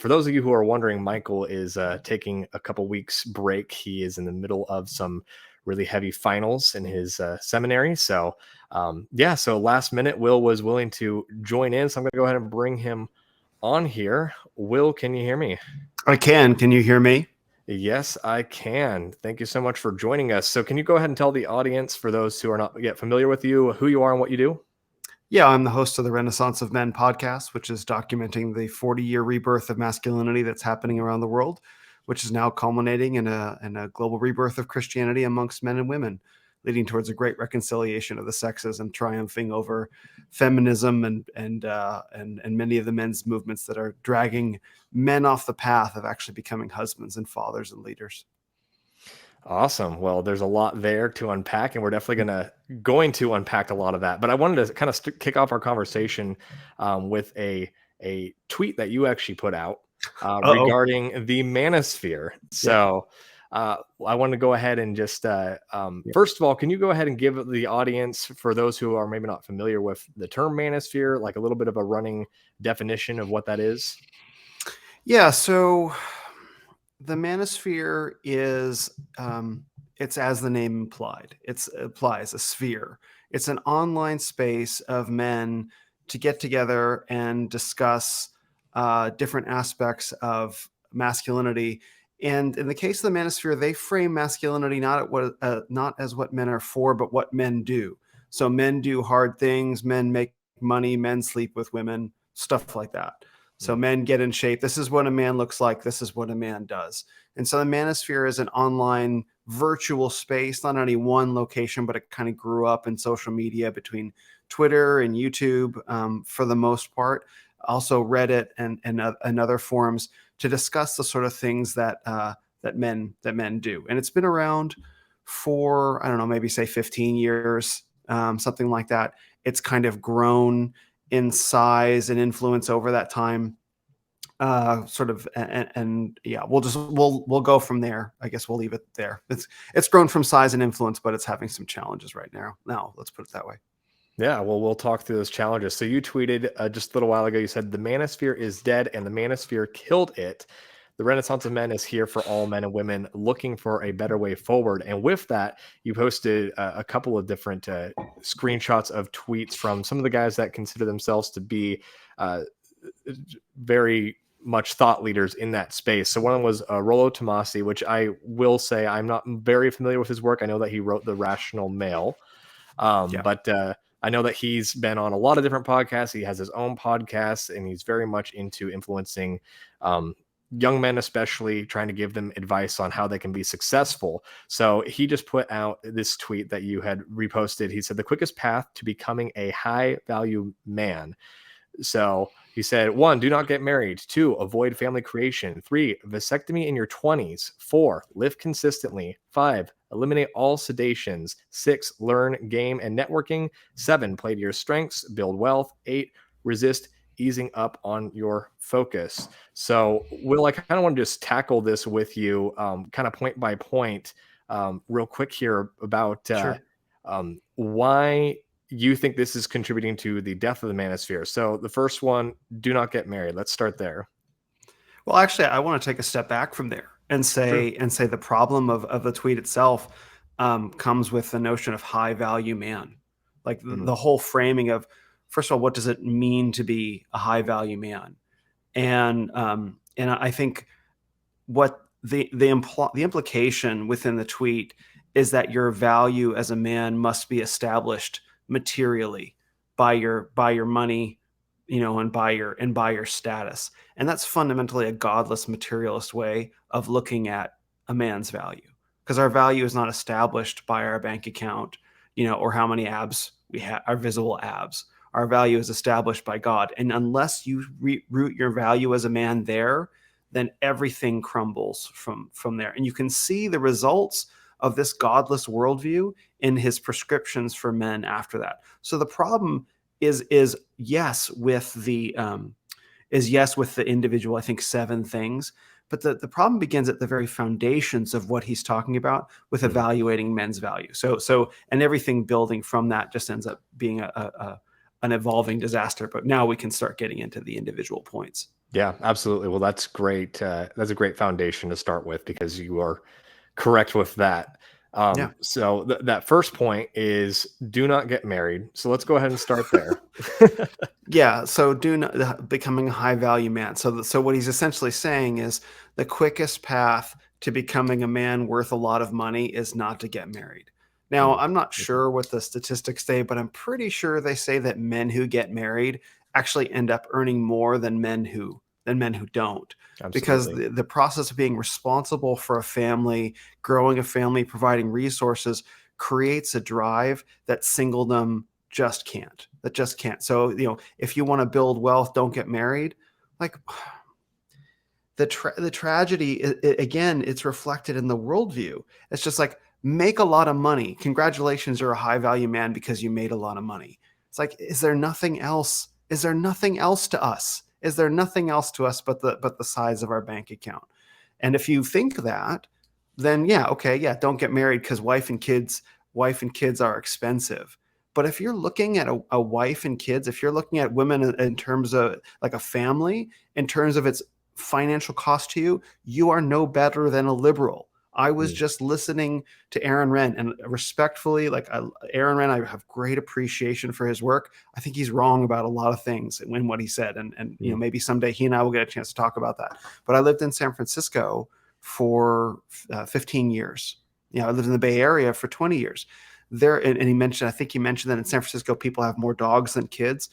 For those of you who are wondering, Michael is taking a couple weeks break. He is in the middle of some really heavy finals in his seminary. So, so last minute, Will was willing to join in. So I'm going to go ahead and bring him on here. Will, can you hear me? I can. Can you hear me? Yes, I can. Thank you so much for joining us. So can you go ahead and tell the audience, for those who are not yet familiar with you, who you are and what you do? Yeah, I'm the host of the Renaissance of Men podcast, which is documenting the 40-year rebirth of masculinity that's happening around the world, which is now culminating in a global rebirth of Christianity amongst men and women, leading towards a great reconciliation of the sexes and triumphing over feminism and many of the men's movements that are dragging men off the path of actually becoming husbands and fathers and leaders. Awesome. Well, there's a lot there to unpack, and we're definitely going to unpack a lot of that. But I wanted to kind of kick off our conversation with a tweet that you actually put out regarding the Manosphere. So I want to go ahead and just first of all, can you go ahead and give the audience, for those who are maybe not familiar with the term Manosphere, like a little bit of a running definition of what that is? Yeah. So the Manosphere is, it's as the name implied. It applies a sphere. It's an online space of men to get together and discuss different aspects of masculinity. And in the case of the Manosphere, they frame masculinity not as what men are for, but what men do. So men do hard things, men make money, men sleep with women, stuff like that. So men get in shape. This is what a man looks like. This is what a man does. And so the Manosphere is an online virtual space, not any one location, but it kind of grew up in social media between Twitter and YouTube for the most part. Also Reddit and other forums to discuss the sort of things that men do. And it's been around for, I don't know, maybe say 15 years, something like that. It's kind of grown in size and influence over that time, we'll go from there. I guess we'll leave it there. It's grown from size and influence, but it's having some challenges right now, let's put it that way. Yeah, well, we'll talk through those challenges. So you tweeted just a little while ago, you said the Manosphere is dead and the Manosphere killed it. The Renaissance of Men is here for all men and women looking for a better way forward. And with that, you posted a couple of different screenshots of tweets from some of the guys that consider themselves to be very much thought leaders in that space. So one was Rollo Tomasi, which I will say I'm not very familiar with his work. I know that he wrote The Rational Male, but I know that he's been on a lot of different podcasts. He has his own podcast, and he's very much into influencing young men, especially trying to give them advice on how they can be successful. So he just put out this tweet that you had reposted. He said, the quickest path to becoming a high value man. So he said, 1, do not get married. 2, avoid family creation. 3, vasectomy in your 20s. 4, live consistently. 5, eliminate all sedations. 6, learn game and networking. 7, play to your strengths, build wealth. 8, resist easing up on your focus. So Will, I kind of want to just tackle this with you kind of point by point real quick here about why you think this is contributing to the death of the Manosphere. So the first one, do not get married. Let's start there. Well, actually, I want to take a step back from there and say the problem of the tweet itself comes with the notion of high value man. Like the whole framing of, first of all, what does it mean to be a high value man? And I think what the implication within the tweet is that your value as a man must be established materially by your money, and by your status. And that's fundamentally a godless materialist way of looking at a man's value, because our value is not established by our bank account, or how many abs we have, our visible abs. Our value is established by God. And unless you root your value as a man there, then everything crumbles from there. And you can see the results of this godless worldview in his prescriptions for men after that. So the problem is yes with the individual, I think 7 things, but the problem begins at the very foundations of what he's talking about with evaluating men's value. So and everything building from that just ends up being an evolving disaster. But now we can start getting into the individual points. Yeah, absolutely. Well, that's great. That's a great foundation to start with because you are correct with that. Yeah. So that first point is do not get married. So let's go ahead and start there. Yeah, so do not, becoming a high value man. So what he's essentially saying is the quickest path to becoming a man worth a lot of money is not to get married. Now, Mm, I'm not mhm, sure what the statistics say, but I'm pretty sure they say that men who get married actually end up earning more than men who don't. Because absolutely. the process of being responsible for a family, growing a family, providing resources creates a drive that singledom just can't. That just can't. So, if you want to build wealth, don't get married. Like the tragedy, again, it's reflected in the worldview. It's just like make a lot of money. Congratulations, you're a high value man because you made a lot of money. It's like, is there nothing else? Is there nothing else to us? Is there nothing else to us but the size of our bank account? And if you think that, then yeah, okay, yeah, don't get married because wife and kids are expensive. But if you're looking at a wife and kids, if you're looking at women in terms of like a family, in terms of its financial cost to you, you are no better than a liberal. I was Mm, just listening to Aaron Renn, and respectfully, Aaron Renn, I have great appreciation for his work. I think he's wrong about a lot of things in what he said, and mm, maybe someday he and I will get a chance to talk about that. But I lived in San Francisco for 15 years. I lived in the Bay Area for 20 years. There, and he mentioned, I think he mentioned that in San Francisco, people have more dogs than kids.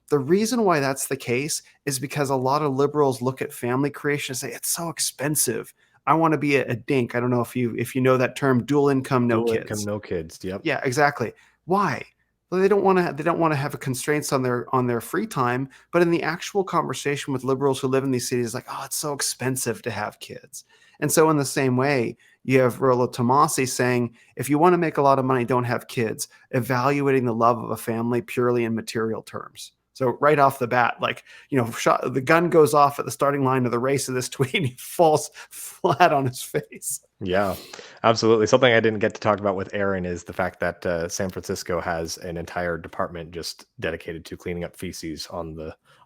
The reason why that's the case is because a lot of liberals look at family creation and say it's so expensive. I want to be a dink. I don't know if you know that term, dual income, no dual income, kids. no kids. Yep. Yeah, exactly. Why? Well, they don't want to have a constraints on their free time, but in the actual conversation with liberals who live in these cities, like, oh, it's so expensive to have kids. And so in the same way, you have Rollo Tomasi saying, if you want to make a lot of money, don't have kids, evaluating the love of a family purely in material terms. So right off the bat, like, the gun goes off at the starting line of the race of this tweet and he falls flat on his face. Yeah, absolutely. Something I didn't get to talk about with Aaron is the fact that San Francisco has an entire department just dedicated to cleaning up feces on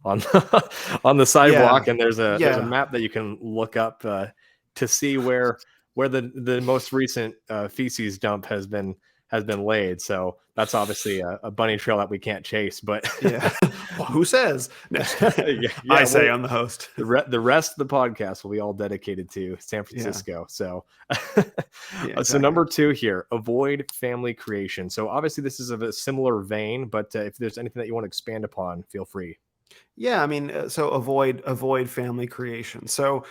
on the Yeah. sidewalk, and there's a Yeah. map that you can look up to see where the most recent feces dump has been laid. So that's obviously a bunny trail that we can't chase, but Yeah. Well, who says? No, yeah, I yeah. say Well, I'm the host. the rest of the podcast will be all dedicated to San Yeah. Francisco. So, Yeah, so exactly. number two here, avoid family creation. So obviously this is of a similar vein, but if there's anything that you want to expand upon, feel free. Yeah, I mean, so avoid family creation. So,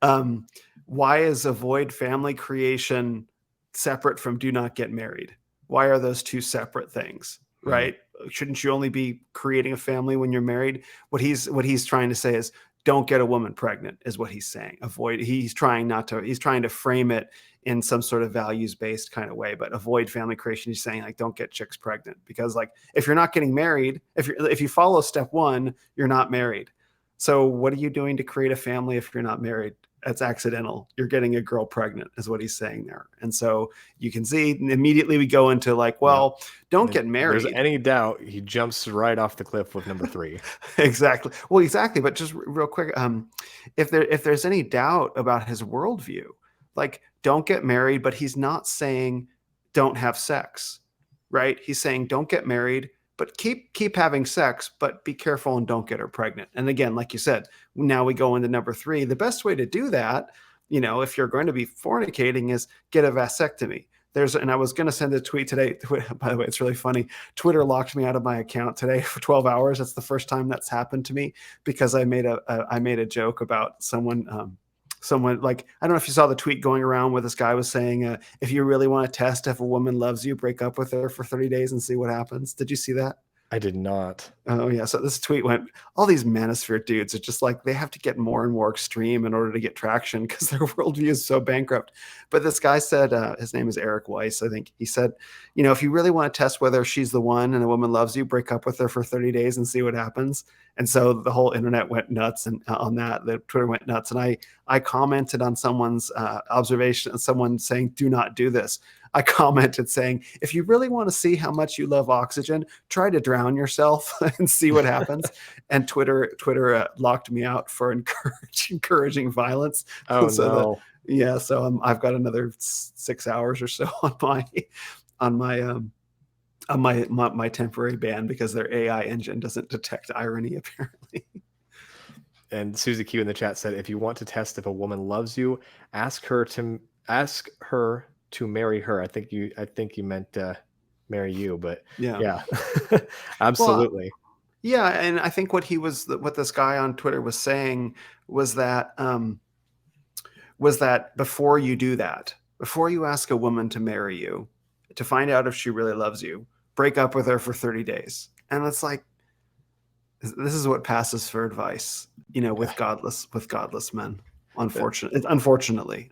um, why is avoid family creation separate from do not get married? Why are those two separate things? Mm, Right? Shouldn't you only be creating a family when you're married? What he's trying to say is don't get a woman pregnant is what he's saying. Avoid. He's trying not to. He's trying to frame it in some sort of values based kind of way, but avoid family creation. He's saying like don't get chicks pregnant because like if you're not getting married, if you follow step one, you're not married. So what are you doing to create a family if you're not married? That's accidental. You're getting a girl pregnant, is what he's saying there. And so you can see immediately we go into like, yep. well, don't And get if there's married. any doubt, he jumps right off the cliff with number three. Exactly. Well, exactly. But just real quick, if there's any doubt about his worldview, like don't get married, but he's not saying don't have sex, right? He's saying don't get married, but keep having sex, but be careful and don't get her pregnant. And again, like you said, now we go into number three. The best way to do that, if you're going to be fornicating, is get a vasectomy. And I was going to send a tweet today. By the way, it's really funny. Twitter locked me out of my account today for 12 hours. That's the first time that's happened to me because I made a joke about someone like I don't know if you saw the tweet going around where this guy was saying if you really want to test if a woman loves you, break up with her for 30 days and see what happens. Did you see that? I did not. Oh yeah. So this tweet went, all these manosphere dudes are just like they have to get more and more extreme in order to get traction because their worldview is so bankrupt. But this guy said, his name is Eric Weiss, I think. He said, if you really want to test whether she's the one and a woman loves you, break up with her for 30 days and see what happens. And so the whole internet went nuts, and on that, the Twitter went nuts. And I commented on someone's observation, someone saying, "Do not do this." I commented saying, "If you really want to see how much you love oxygen, try to drown yourself and see what happens." And Twitter locked me out for encouraging violence. Oh So that no. yeah, so I've got another 6 hours or so on my temporary ban because their AI engine doesn't detect irony, apparently. And Susie Q in the chat said, if you want to test if a woman loves you, ask her to marry her. I think you meant marry you, but Yeah. yeah, Well, absolutely. yeah, and I think what this guy on Twitter was saying was that before you do that, before you ask a woman to marry you, to find out if she really loves you, break up with her for 30 days. And it's like, this is what passes for advice, with godless men. Unfortunately.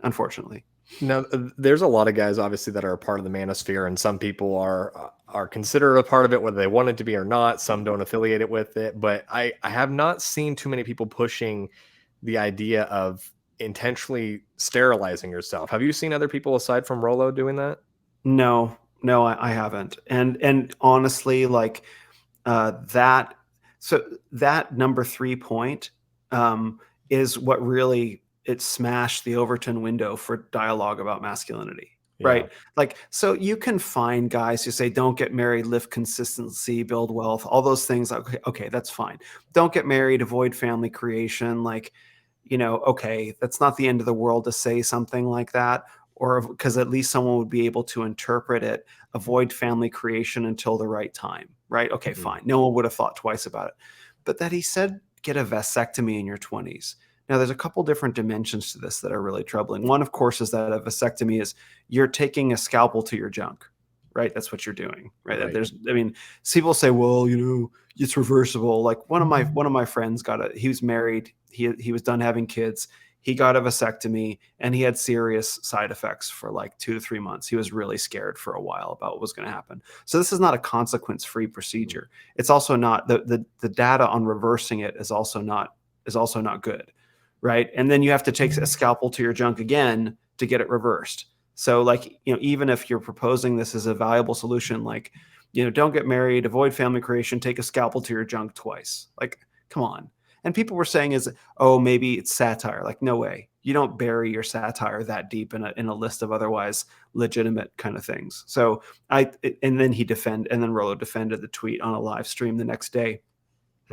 Now, there's a lot of guys, obviously, that are a part of the Manosphere, and some people are considered a part of it, whether they want it to be or not. Some don't affiliate it with it, but I have not seen too many people pushing the idea of intentionally sterilizing yourself. Have you seen other people aside from Rolo doing that? No, I haven't. And honestly, like that. So that number 3 point is what really it smashed the Overton window for dialogue about masculinity. Yeah. Right. Like, so you can find guys who say, don't get married, live consistency, build wealth, all those things. Okay, that's fine. Don't get married, avoid family creation. Like, okay, that's not the end of the world to say something like that, or because at least someone would be able to interpret it. Avoid family creation until the right time. Right. Okay, fine. No one would have thought twice about it. But that he said, get a vasectomy in your 20s. Now, there's a couple different dimensions to this that are really troubling. One, of course, is that a vasectomy is you're taking a scalpel to your junk, right? That's what you're doing, right? People say, well, it's reversible. Like one of my friends he was married. He was done having kids. He got a vasectomy and he had serious side effects for like 2 to 3 months. He was really scared for a while about what was going to happen. So this is not a consequence-free procedure. It's also not the data on reversing it is also not good, right? And then you have to take a scalpel to your junk again to get it reversed. So like, even if you're proposing this as a valuable solution, like, don't get married, avoid family creation, take a scalpel to your junk twice. Like, come on. And people were saying oh, maybe it's satire. Like, no way. You don't bury your satire that deep in a list of otherwise legitimate kind of things. So and then Rollo defended the tweet on a live stream the next day,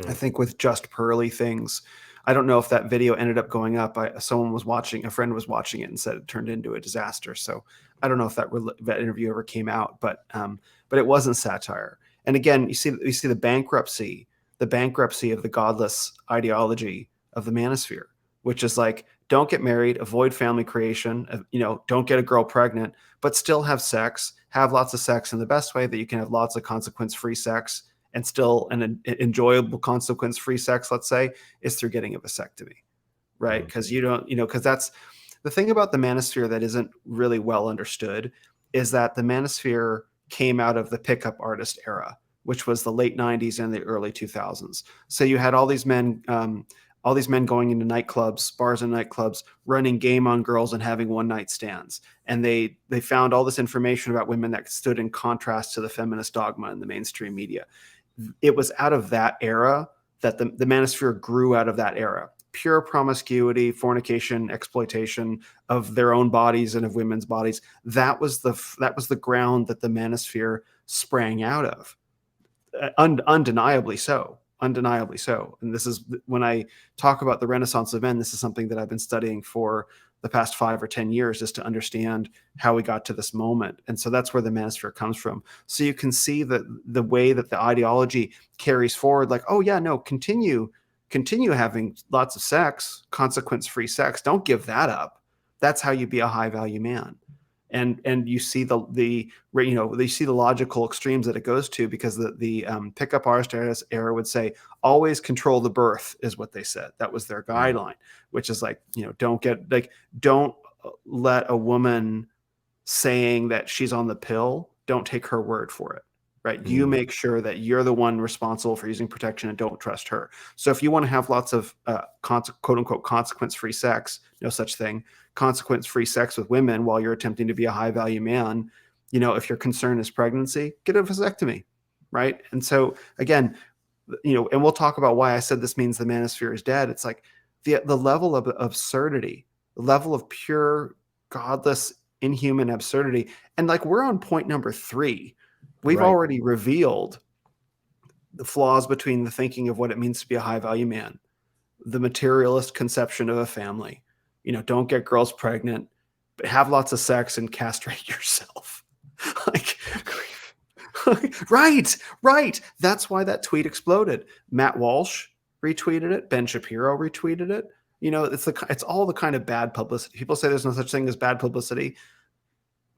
I think with just pearly things. I don't know if that video ended up going up. A friend was watching it and said it turned into a disaster. So I don't know if that interview ever came out, but it wasn't satire. And again, you see the bankruptcy of the godless ideology of the Manosphere, which is like, don't get married, avoid family creation, don't get a girl pregnant, but still have sex, have lots of sex in the best way that you can have lots of consequence-free sex, and still an enjoyable consequence-free sex, let's say, is through getting a vasectomy, right? Because because that's the thing about the Manosphere that isn't really well understood, is that the Manosphere came out of the pickup artist era, which was the late 90s and the early 2000s. So you had all these men going into nightclubs, bars and nightclubs, running game on girls and having one-night stands. And they found all this information about women that stood in contrast to the feminist dogma in the mainstream media. It was out of that era that the Manosphere grew out of that era. Pure promiscuity, fornication, exploitation of their own bodies and of women's bodies. That was the ground that the Manosphere sprang out of. Undeniably so. And this is when I talk about the Renaissance of men, this is something that I've been studying for the past 5 or 10 years, just to understand how we got to this moment. And so that's where the Manosphere comes from. So you can see that the way that the ideology carries forward, like, oh yeah, no, continue having lots of sex, consequence-free sex. Don't give that up. That's how you be a high-value man. And you see they see the logical extremes that it goes to, because the pickup artist era would say, always control the birth, is what they said. That was their guideline, which is like, don't let a woman saying that she's on the pill, don't take her word for it. right? You make sure that you're the one responsible for using protection and don't trust her. So if you want to have lots of quote unquote consequence-free sex, no such thing, consequence-free sex with women while you're attempting to be a high value man, if your concern is pregnancy, get a vasectomy, right? And so again, and we'll talk about why I said this means the manosphere is dead. It's like the level of absurdity, the level of pure, godless, inhuman absurdity. And like we're on point number 3. We've already revealed the flaws between the thinking of what it means to be a high value man, the materialist conception of a family. Don't get girls pregnant, but have lots of sex and castrate yourself. Like, right. That's why that tweet exploded. Matt Walsh retweeted it. Ben Shapiro retweeted it. It's all the kind of bad publicity. People say there's no such thing as bad publicity.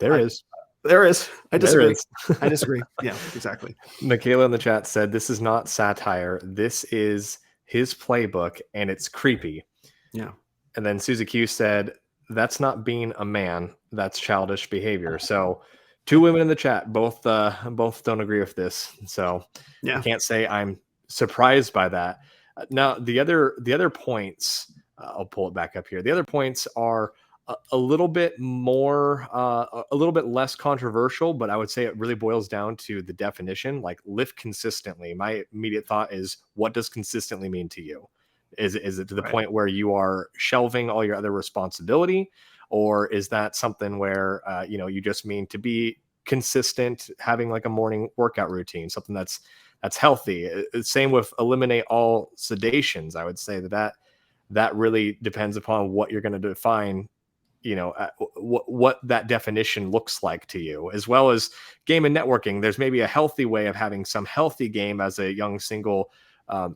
There is. I disagree. I disagree. Yeah, exactly. Michaela in the chat said, this is not satire. This is his playbook, and it's creepy. Yeah. And then Suzy Q said, that's not being a man. That's childish behavior. So 2 women in the chat, both don't agree with this. So I can't say I'm surprised by that. Now, the other points, I'll pull it back up here. The other points are a little bit more, a little bit less controversial, but I would say it really boils down to the definition, like live consistently. My immediate thought is, what does consistently mean to you? Is it to the point where you are shelving all your other responsibility, or is that something where, you just mean to be consistent, having like a morning workout routine, something that's healthy? Same with eliminate all sedations. I would say that really depends upon what you're going to define, what that definition looks like to you, as well as game and networking. There's maybe a healthy way of having some healthy game as a young single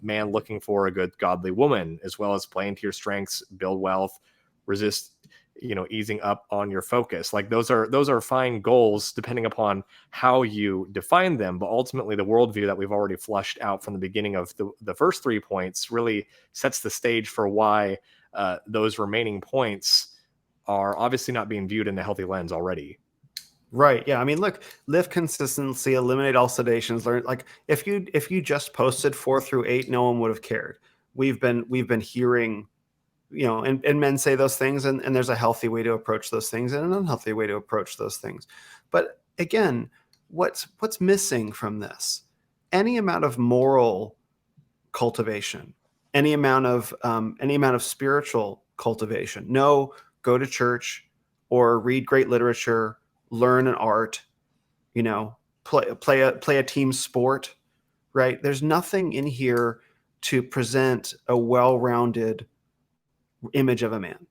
man looking for a good godly woman, as well as playing to your strengths, build wealth, resist, easing up on your focus. Like those are fine goals depending upon how you define them. But ultimately, the worldview that we've already flushed out from the beginning of the first 3 points really sets the stage for why those remaining points are obviously not being viewed in a healthy lens already. Right. Yeah. I mean, look, live consistency, eliminate all sedations, learn. Like if you just posted 4 through 8, no one would have cared. We've been hearing, and men say those things, and there's a healthy way to approach those things and an unhealthy way to approach those things. But again, what's missing from this? Any amount of moral cultivation, any amount of spiritual cultivation. No, go to church or read great literature, learn an art, play a team sport, right? There's nothing in here to present a well-rounded image of a man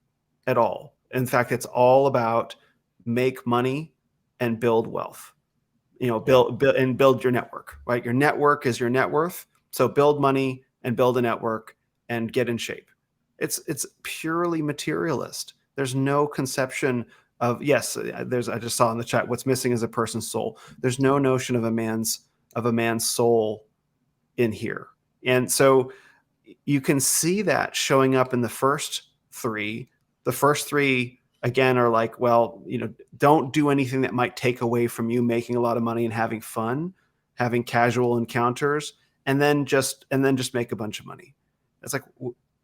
at all. In fact, it's all about make money and build wealth. Build and build your network, right? Your network is your net worth. So build money and build a network and get in shape. It's purely materialist. There's no conception of, yes, I just saw in the chat, what's missing is a person's soul. There's no notion of a man's soul in here. And so you can see that showing up in the first 3. The first 3 again are like, well, don't do anything that might take away from you making a lot of money and having fun, having casual encounters, and then just make a bunch of money. It's like,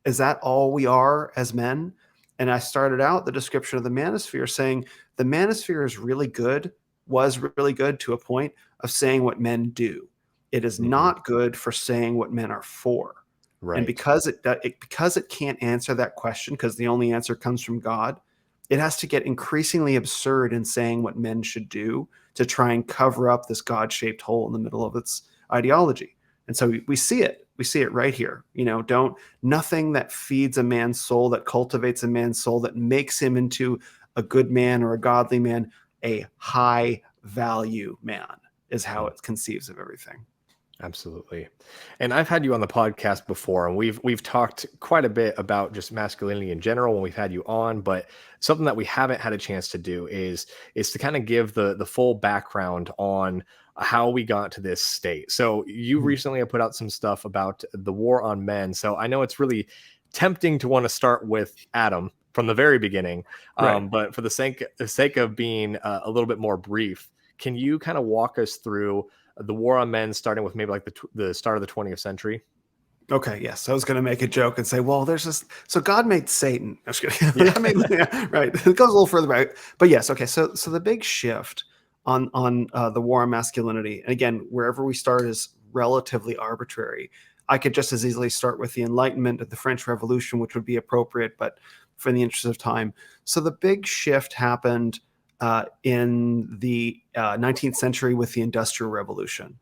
is that all we are as men? And I started out the description of the manosphere saying the manosphere was really good to a point of saying what men do. It is not good for saying what men are for. Right. And because it can't answer that question, because the only answer comes from God, it has to get increasingly absurd in saying what men should do to try and cover up this God-shaped hole in the middle of its ideology. And so we see it. We see it right here. Nothing that feeds a man's soul, that cultivates a man's soul, that makes him into a good man or a godly man, a high value man, is how it conceives of everything. Absolutely. And I've had you on the podcast before, and we've talked quite a bit about just masculinity in general when we've had you on, but something that we haven't had a chance to do is to kind of give the full background on how we got to this state. So you recently have put out some stuff about the war on men. So I know it's really tempting to want to start with Adam from the very beginning, but for the sake of being a little bit more brief, can you kind of walk us through the war on men starting with maybe like the start of the 20th century. Okay, yes. I was going to make a joke and say, well, there's this. So God made Satan. I'm just kidding. Yeah. Yeah, right. It goes a little further back, but yes. Okay, so the big shift on the war on masculinity, and again, wherever we start is relatively arbitrary. I could just as easily start with the Enlightenment of the French Revolution, which would be appropriate, but for the interest of time. So the big shift happened in the 19th century with the Industrial Revolution.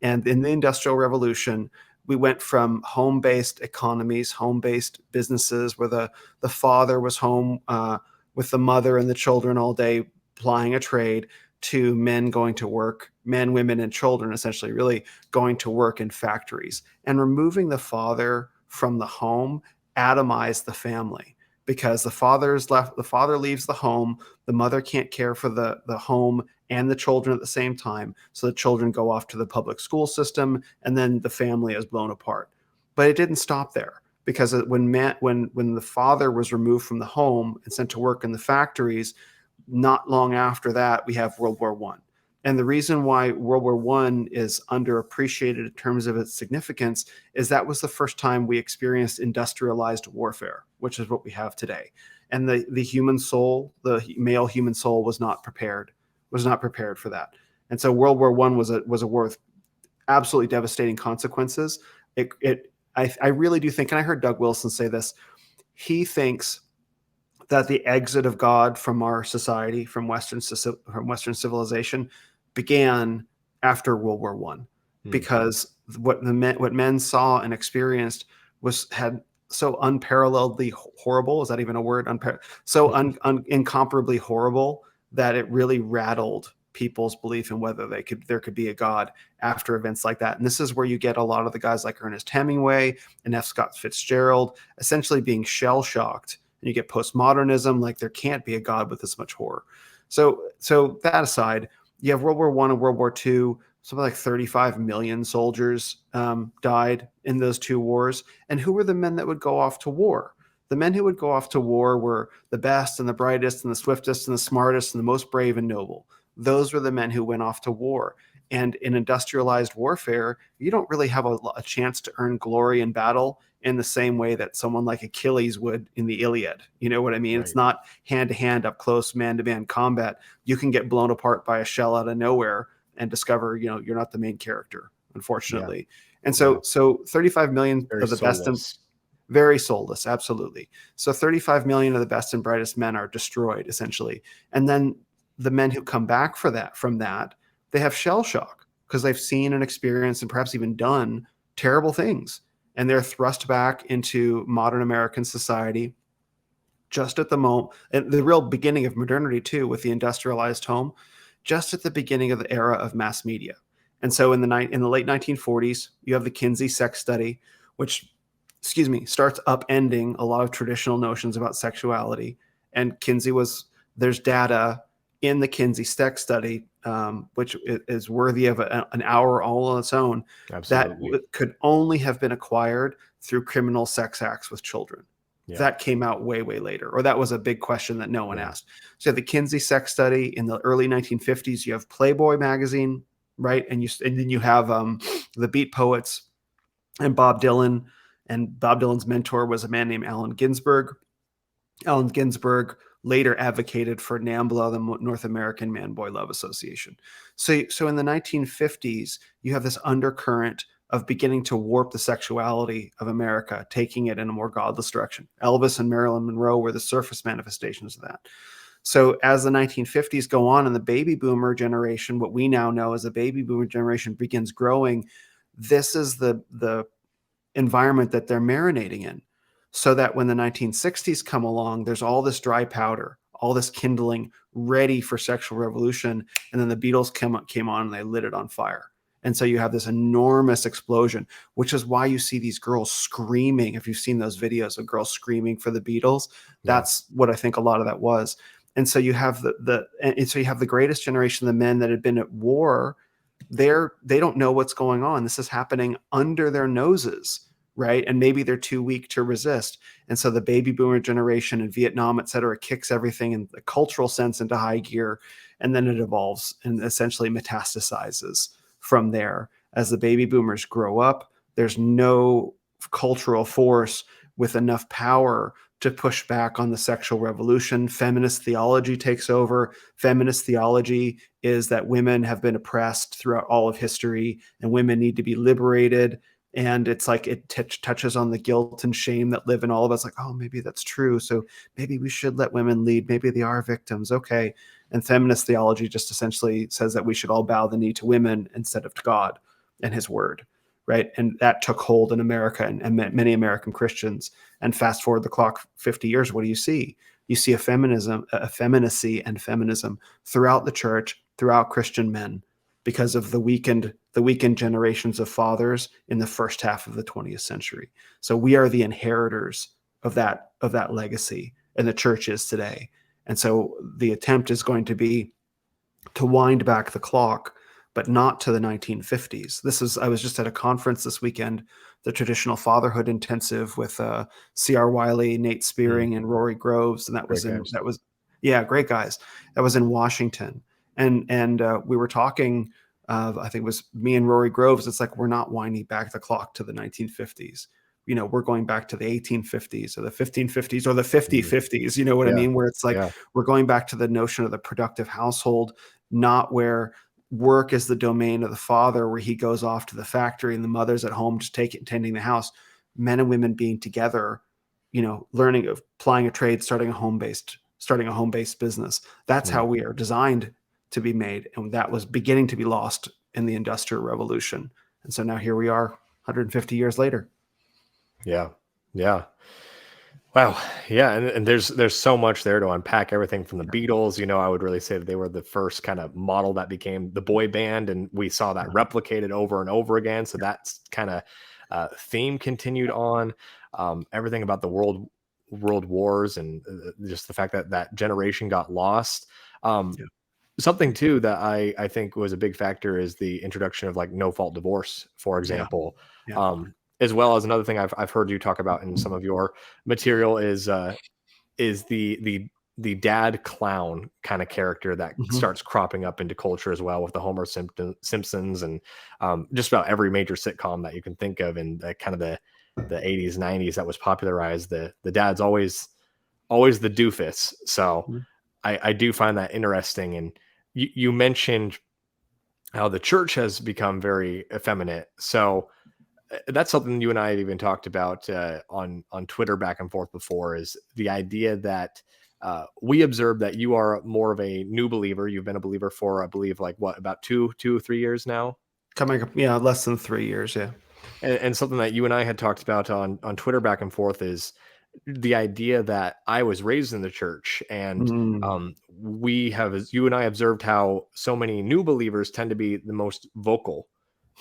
And in the Industrial Revolution, we went from home-based economies, home-based businesses where the father was home with the mother and the children all day plying a trade, to men going to work, men, women, and children essentially really going to work in factories. And removing the father from the home atomized the family, because the father leaves the home, the mother can't care for the home and the children at the same time. So the children go off to the public school system, and then the family is blown apart. But it didn't stop there, because when the father was removed from the home and sent to work in the factories, not long after that, we have World War I. And the reason why World War I is underappreciated in terms of its significance is that was the first time we experienced industrialized warfare, which is what we have today. And the human soul, the male human soul, was not prepared for that. And so World War I was a war with absolutely devastating consequences. I really do think, and I heard Doug Wilson say this, he thinks that the exit of God from our society, from Western civilization, began after World War I, because what men saw and experienced had so unparalleledly horrible. Is that even a word? Incomparably horrible, that it really rattled people's belief in whether there could be a God after events like that. And this is where you get a lot of the guys like Ernest Hemingway and F. Scott Fitzgerald essentially being shell shocked. And you get postmodernism, like there can't be a God with this much horror. So that aside, you have World War I and World War II. Something like 35 million soldiers died in those two wars. And who were the men that would go off to war? The men who would go off to war were the best and the brightest and the swiftest and the smartest and the most brave and noble. Those were the men who went off to war. And in industrialized warfare, you don't really have a chance to earn glory in battle in the same way that someone like Achilles would in the Iliad. You know what I mean? Right. It's not hand-to-hand, up-close, man-to-man combat. You can get blown apart by a shell out of nowhere and discover, you're not the main character, unfortunately. Yeah. And so 35 million very of the soulless. best and very soulless, absolutely. So 35 million of the best and brightest men are destroyed, essentially. And then the men who come back from that, they have shell shock because they've seen and experienced and perhaps even done terrible things. And they're thrust back into modern American society just at the moment, and the real beginning of modernity too, with the industrialized home, just at the beginning of the era of mass media. And so in the late 1940s, you have the Kinsey sex study, which, starts upending a lot of traditional notions about sexuality. And there's data in the Kinsey sex study, which is worthy of an hour all on its own. Absolutely. That could only have been acquired through criminal sex acts with children. Yeah. That came out way, way later, or that was a big question that no one asked. So you have the Kinsey sex study in the early 1950s. You have Playboy magazine, right? And then you have the Beat Poets and Bob Dylan. And Bob Dylan's mentor was a man named Allen Ginsberg. Allen Ginsberg later advocated for NAMBLA, the North American Man-Boy Love Association. So in the 1950s, you have this undercurrent of beginning to warp the sexuality of America, taking it in a more godless direction. Elvis and Marilyn Monroe were the surface manifestations of that. So as the 1950s go on and the baby boomer generation, what we now know as the baby boomer generation, begins growing, this is the environment that they're marinating in. So that when the 1960s come along, there's all this dry powder, all this kindling ready for sexual revolution. And then the Beatles came on and they lit it on fire. And so you have this enormous explosion, which is why you see these girls screaming. If you've seen those videos of girls screaming for the Beatles, that's what I think a lot of that was. And so you have you have the greatest generation of the men that had been at war. They don't know what's going on. This is happening under their noses, right? And maybe they're too weak to resist. And so the baby boomer generation in Vietnam, et cetera, kicks everything in the cultural sense into high gear. And then it evolves and essentially metastasizes from there. As the baby boomers grow up, there's no cultural force with enough power to push back on the sexual revolution. Feminist theology takes over. Feminist theology is that women have been oppressed throughout all of history and women need to be liberated. And it's like it touches on the guilt and shame that live in all of us. Like, oh, maybe that's true. So maybe we should let women lead. Maybe they are victims. Okay. And feminist theology just essentially says that we should all bow the knee to women instead of to God and his word. Right. And that took hold in America and many American Christians. And fast forward the clock 50 years, what do you see? You see a feminacy and feminism throughout the church, throughout Christian men, because of the weakened generations of fathers in the first half of the 20th century. So we are the inheritors of that legacy, and the church is today. And so the attempt is going to be to wind back the clock, but not to the 1950s. I was just at a conference this weekend, the Traditional Fatherhood Intensive with C.R. Wiley, Nate Spearing, and Rory Groves, and great guys. That was in Washington, and we were talking. I think it was me and Rory Groves. It's like, we're not winding back the clock to the 1950s. We're going back to the 1850s or the 1550s or the 5050s. You know what I mean? Where it's like, we're going back to the notion of the productive household, not where work is the domain of the father, where he goes off to the factory and the mother's at home just tending the house. Men and women being together, learning, of applying a trade, starting a home-based business. That's how we are designed to be made. And that was beginning to be lost in the Industrial Revolution. And so now here we are 150 years later. Yeah. Yeah. Wow. Yeah. And there's so much there to unpack. Everything from the Beatles, I would really say that they were the first kind of model that became the boy band. And we saw that replicated over and over again. So that's kind of theme continued on. Everything about the world wars and just the fact that that generation got lost. Something too that I think was a big factor is the introduction of like no fault divorce, for example. As well as another thing I've heard you talk about in some of your material is the dad clown kind of character that starts cropping up into culture as well, with the Homer Simpsons and just about every major sitcom that you can think of in kind of the 80s, 90s that was popularized. The dad's always the doofus. So I do find that interesting. And you mentioned how the church has become very effeminate. So that's something you and I have even talked about on Twitter back and forth before, is the idea that we observed that you are more of a new believer. You've been a believer for, I believe, like about 3 years now? Coming up, less than 3 years, yeah. And something that you and I had talked about on Twitter back and forth is the idea that I was raised in the church, and you and I observed how so many new believers tend to be the most vocal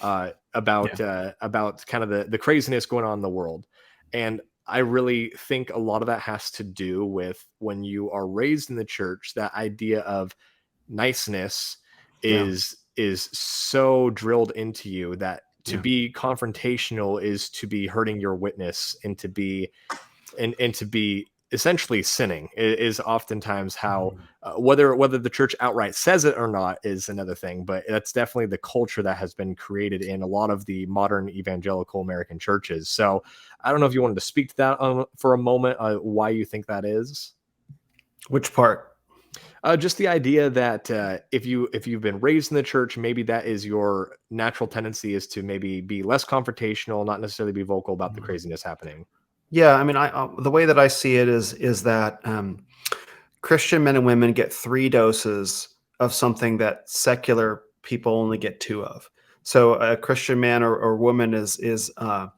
about kind of the craziness going on in the world. And I really think a lot of that has to do with when you are raised in the church, that idea of niceness is so drilled into you that to be confrontational is to be hurting your witness, and to be essentially sinning is oftentimes how whether the church outright says it or not is another thing, but that's definitely the culture that has been created in a lot of the modern evangelical American churches. So I don't know if you wanted to speak to that for a moment, why you think that is. Which part? Just the idea that if you've been raised in the church, maybe that is your natural tendency, is to maybe be less confrontational, not necessarily be vocal about the craziness happening. Yeah, I mean, the way that I see it is that Christian men and women get 3 doses of something that secular people only get 2 of. So a Christian man or woman is under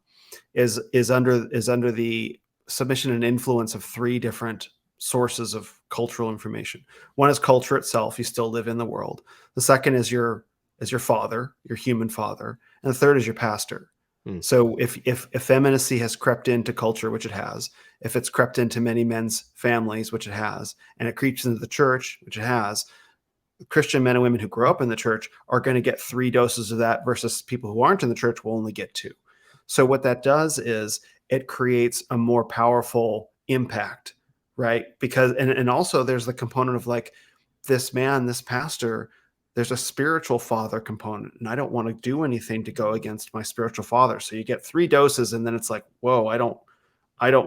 the submission and influence of 3 different sources of cultural information. One is culture itself; you still live in the world. The second is your father, your human father, and the third is your pastor. So if effeminacy has crept into culture, which it has, if it's crept into many men's families, which it has, and it creeps into the church, which it has, Christian men and women who grow up in the church are going to get 3 doses of that, versus people who aren't in the church will only get 2. So what that does is it creates a more powerful impact, right? Because and also there's the component of like, this pastor, there's a spiritual father component, and I don't want to do anything to go against my spiritual father. So you get 3 doses, and then it's like, whoa, I don't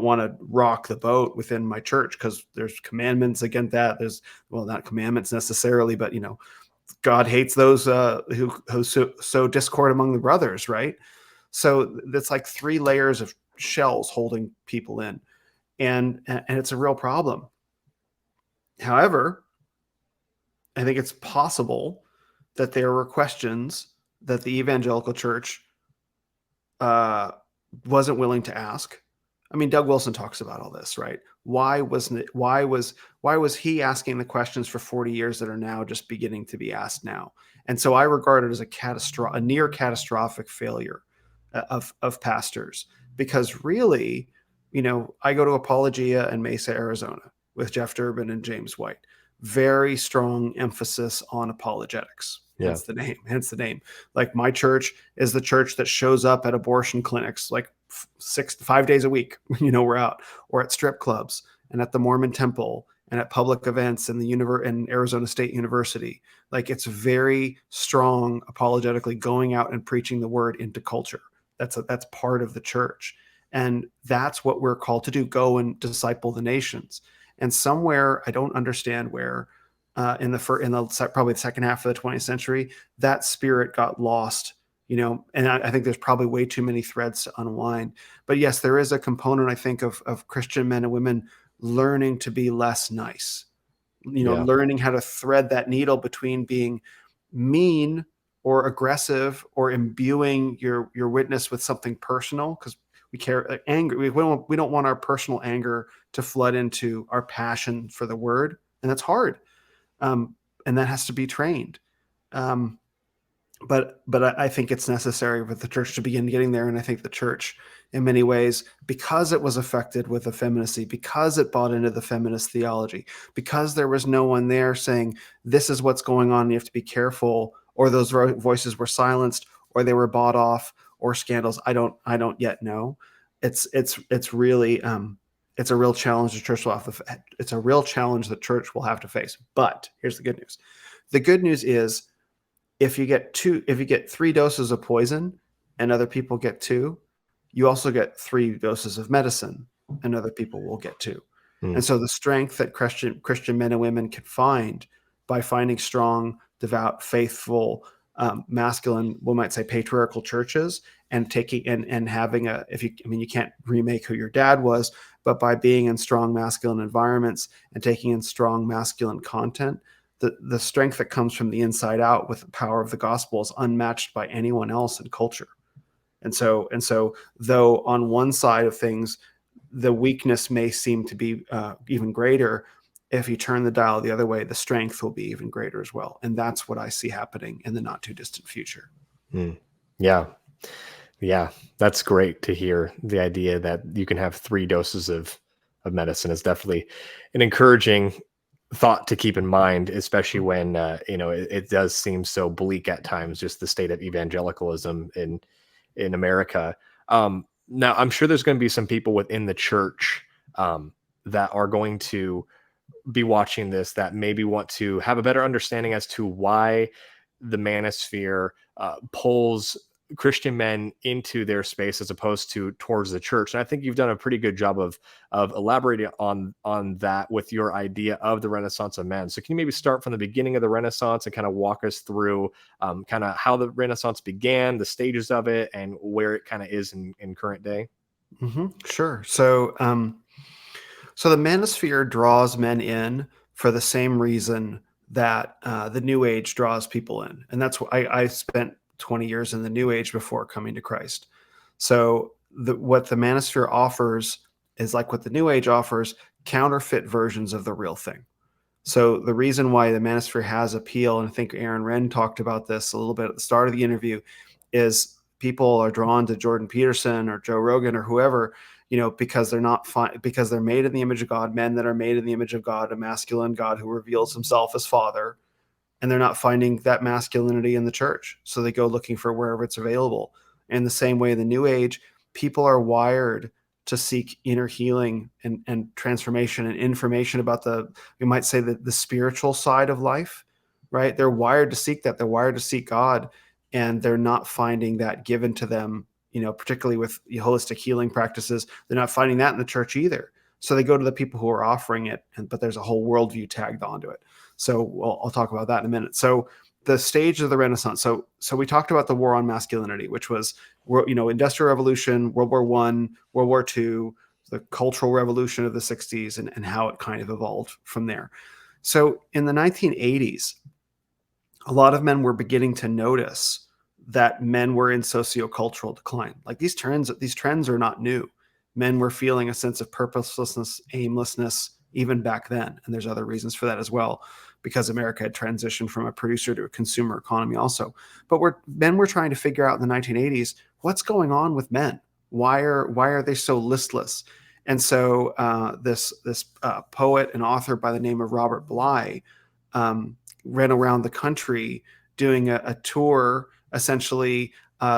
want to rock the boat within my church because there's commandments against that. There's, well, not commandments necessarily, but God hates those who sow discord among the brothers, right? So that's like 3 layers of shells holding people in, and it's a real problem. However, I think it's possible that there were questions that the evangelical church uh, wasn't willing to ask. I mean, Doug Wilson talks about all this, right? Why was he asking the questions for 40 years that are now just beginning to be asked now? And so I regard it as a near catastrophic failure of pastors, because really, I go to Apologia in Mesa, Arizona with Jeff Durbin and James White. Very strong emphasis on apologetics. Yeah. Hence the name. Like, my church is the church that shows up at abortion clinics like 5 days a week. We're out, or at strip clubs, and at the Mormon temple, and at public events in in Arizona State University. Like, it's very strong apologetically going out and preaching the word into culture. That's part of the church. And that's what we're called to do. Go and disciple the nations. And somewhere, I don't understand where, in probably the second half of the 20th century, that spirit got lost. And I think there's probably way too many threads to unwind. But yes, there is a component, I think, of Christian men and women learning to be less nice. Learning how to thread that needle between being mean or aggressive or imbuing your witness with something personal, because we care, like, anger. We don't want our personal anger to flood into our passion for the word, and that's hard, and that has to be trained. But I think it's necessary for the church to begin getting there, and I think the church, in many ways, because it was affected with effeminacy, because it bought into the feminist theology, because there was no one there saying this is what's going on, you have to be careful, or those voices were silenced, or they were bought off, or scandals. I don't yet know. It's really it's a real challenge the church will have to. It's a real challenge the church will have to face. But here's the good news. The good news is, if you get 3 doses of poison and other people get 2, you also get 3 doses of medicine and other people will get 2. And so the strength that Christian men and women can find by finding strong, devout, faithful, masculine, we might say patriarchal churches, and taking and having you can't remake who your dad was, but by being in strong masculine environments and taking in strong masculine content, the strength that comes from the inside out with the power of the gospel is unmatched by anyone else in culture. And so though on one side of things, the weakness may seem to be even greater, if you turn the dial the other way, the strength will be even greater as well. And that's what I see happening in the not too distant future. Yeah. That's great to hear. The idea that you can have 3 doses of medicine is definitely an encouraging thought to keep in mind, especially when it does seem so bleak at times, just the state of evangelicalism in America. Now, I'm sure there's going to be some people within the church that are going to be watching this that maybe want to have a better understanding as to why the Manosphere pulls Christian men into their space as opposed to towards the church. And I think you've done a pretty good job of elaborating on that with your idea of the Renaissance of men. So can you maybe start from the beginning of the Renaissance and kind of walk us through kind of how the Renaissance began, the stages of it, and where it kind of is in current day? Sure. So the Manosphere draws men in for the same reason that the New Age draws people in. And that's what I spent 20 years in the New Age before coming to Christ. So what the Manosphere offers is like what the New Age offers, counterfeit versions of the real thing. So the reason why the Manosphere has appeal, and I think Aaron Wrenn talked about this a little bit at the start of the interview, is people are drawn to Jordan Peterson or Joe Rogan or whoever, because they're not because they're made in the image of God, men that are made in the image of God, a masculine God who reveals himself as Father, and they're not finding that masculinity in the church. So they go looking for wherever it's available. In the same way, in the New Age, people are wired to seek inner healing and transformation and information about we might say the spiritual side of life, right? They're wired to seek that. They're wired to seek God, and they're not finding that given to them, particularly with holistic healing practices. They're not finding that in the church either. So they go to the people who are offering it, but there's a whole worldview tagged onto it. So I'll talk about that in a minute. So the stage of the Renaissance. So we talked about the war on masculinity, which was, Industrial Revolution, World War I, World War II, the Cultural Revolution of the 60s, and how it kind of evolved from there. So in the 1980s, a lot of men were beginning to notice that men were in sociocultural decline. Like these trends are not new. Men were feeling a sense of purposelessness, aimlessness, even back then. And there's other reasons for that as well, because America had transitioned from a producer to a consumer economy also. But men were trying to figure out in the 1980s, what's going on with men? Why are they so listless? And so this poet and author by the name of Robert Bly ran around the country doing a tour, essentially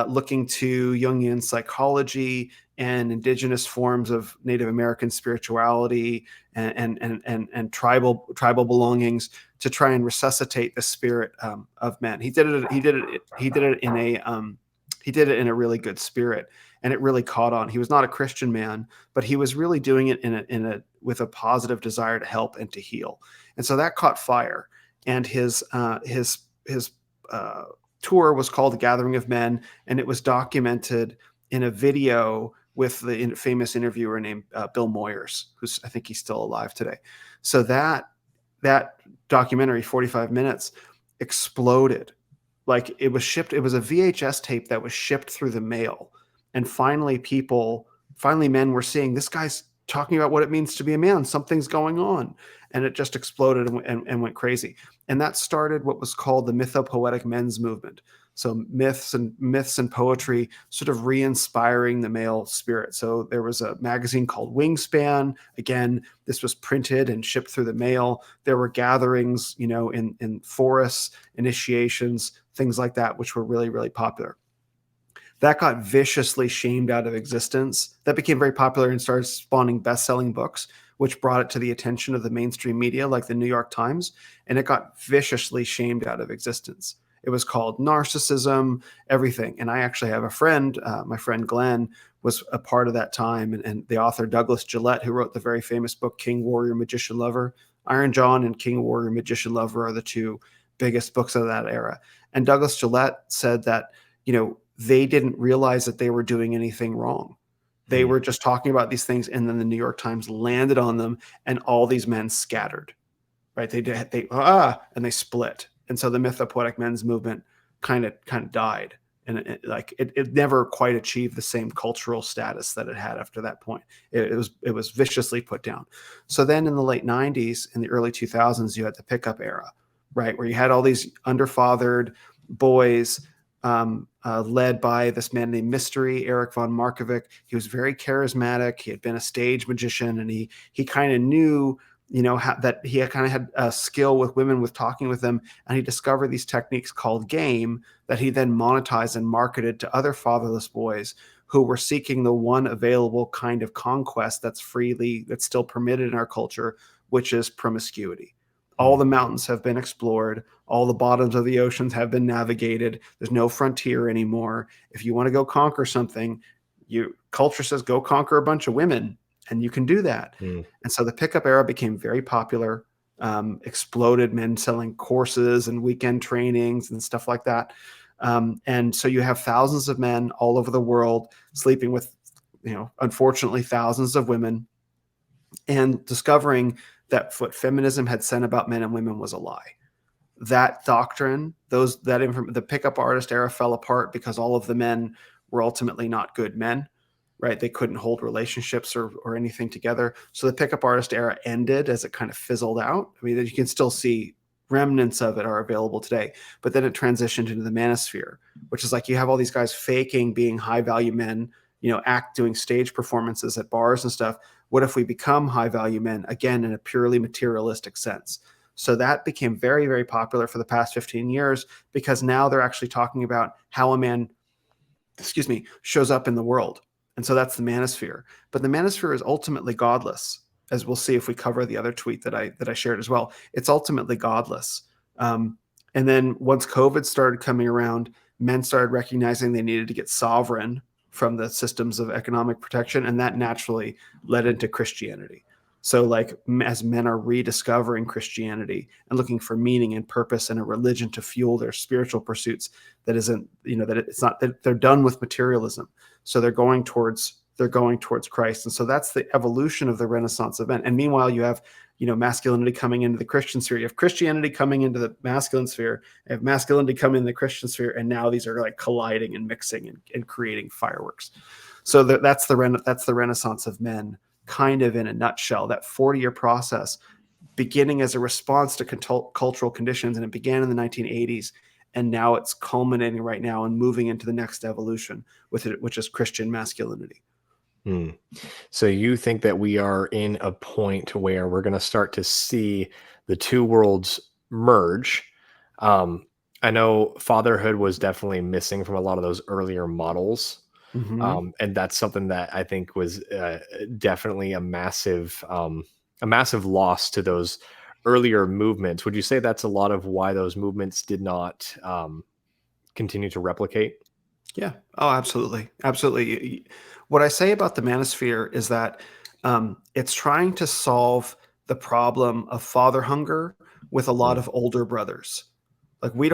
looking to Jungian psychology and indigenous forms of Native American spirituality and tribal belongings to try and resuscitate the spirit of men. He did it in a really good spirit, and it really caught on. He was not a Christian man, but he was really doing it with a positive desire to help and to heal. And so that caught fire. And his tour was called The Gathering of Men, and it was documented in a video with the famous interviewer named Bill Moyers, who's, I think he's still alive today. So that documentary, 45 minutes, exploded. Like it was shipped. It was a VHS tape that was shipped through the mail. And finally men were seeing, this guy's talking about what it means to be a man. Something's going on. And it just exploded and went crazy. And that started what was called the mythopoetic men's movement. So myths and poetry sort of re-inspiring the male spirit. So there was a magazine called Wingspan. Again, this was printed and shipped through the mail. There were gatherings, in forests, initiations, things like that, which were really, really popular. That got viciously shamed out of existence. That became very popular and started spawning best-selling books, which brought it to the attention of the mainstream media like the New York Times, and it got viciously shamed out of existence. It was called narcissism, everything. And I actually have a friend, my friend Glenn, was a part of that time, and the author Douglas Gillette, who wrote the very famous book King, Warrior, Magician, Lover. Iron John and King, Warrior, Magician, Lover are the two biggest books of that era. And Douglas Gillette said that, they didn't realize that they were doing anything wrong. They were just talking about these things, and then the New York Times landed on them, and all these men scattered, right? And they split. And so the mythopoetic men's movement kind of died. And it never quite achieved the same cultural status that it had after that point. It was viciously put down. So then in the late 90s, in the early 2000s, you had the pickup era, right? Where you had all these underfathered boys, led by this man named Mystery, Eric von Markovic. He was very charismatic. He had been a stage magician, and he kind of knew, that he kind of had a skill with women, with talking with them, and he discovered these techniques called game that he then monetized and marketed to other fatherless boys who were seeking the one available kind of conquest that's still permitted in our culture, which is promiscuity. All the mountains have been explored. All the bottoms of the oceans have been navigated. There's no frontier anymore. If you want to go conquer something, culture says go conquer a bunch of women, and you can do that. And so the pickup era became very popular, exploded, men selling courses and weekend trainings and stuff like that. And so you have thousands of men all over the world sleeping with, unfortunately, thousands of women, and discovering that what feminism had said about men and women was a lie. That doctrine, the pickup artist era fell apart because all of the men were ultimately not good men, right? They couldn't hold relationships or anything together. So the pickup artist era ended as it kind of fizzled out. I mean, you can still see remnants of it are available today, but then it transitioned into the Manosphere, which is like you have all these guys faking being high value men, doing stage performances at bars and stuff. What if we become high value men again in a purely materialistic sense? So that became very, very popular for the past 15 years, because now they're actually talking about how a man, shows up in the world. And so that's the Manosphere. But the Manosphere is ultimately godless, as we'll see if we cover the other tweet that I shared as well. It's ultimately godless. And then once COVID started coming around, men started recognizing they needed to get sovereign from the systems of economic protection, and that naturally led into Christianity. So, like, as men are rediscovering Christianity and looking for meaning and purpose and a religion to fuel their spiritual pursuits, that isn't, that it's not that they're done with materialism, so they're going towards Christ. And so that's the evolution of the Renaissance event. And meanwhile, you have masculinity coming into the Christian sphere. You have Christianity coming into the masculine sphere. You have masculinity coming in the Christian sphere, and now these are like colliding and mixing and creating fireworks. So that's the Renaissance of men, kind of in a nutshell. That 40-year process, beginning as a response to cultural conditions, and it began in the 1980s, and now it's culminating right now and moving into the next evolution with it, which is Christian masculinity. So you think that we are in a point where we're going to start to see the two worlds merge? I know fatherhood was definitely missing from a lot of those earlier models. And that's something that I think was definitely a massive loss to those earlier movements. Would you say that's a lot of why those movements did not continue to replicate? Yeah. Oh, absolutely. Absolutely. What I say about the Manosphere is that it's trying to solve the problem of father hunger with a lot of older brothers. Like, we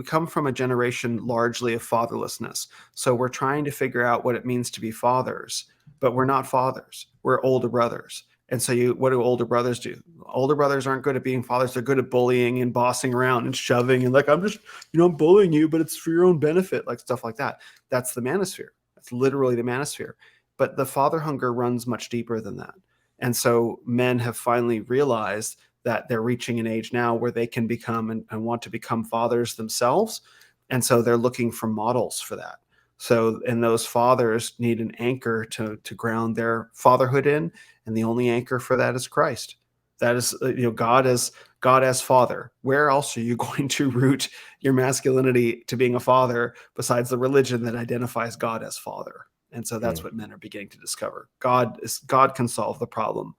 come from a generation largely of fatherlessness. So we're trying to figure out what it means to be fathers, but we're not fathers. We're older brothers. And so what do older brothers do? Older brothers aren't good at being fathers. They're good at bullying and bossing around and shoving and like, I'm just, I'm bullying you, but it's for your own benefit, like stuff like that. That's the Manosphere. That's literally the Manosphere. But the father hunger runs much deeper than that. And so men have finally realized that they're reaching an age now where they can become and want to become fathers themselves. And so they're looking for models for that. So, and those fathers need an anchor to ground their fatherhood in. And the only anchor for that is Christ. That is, God as father. Where else are you going to root your masculinity to being a father besides the religion that identifies God as father? And so that's what men are beginning to discover. God can solve the problem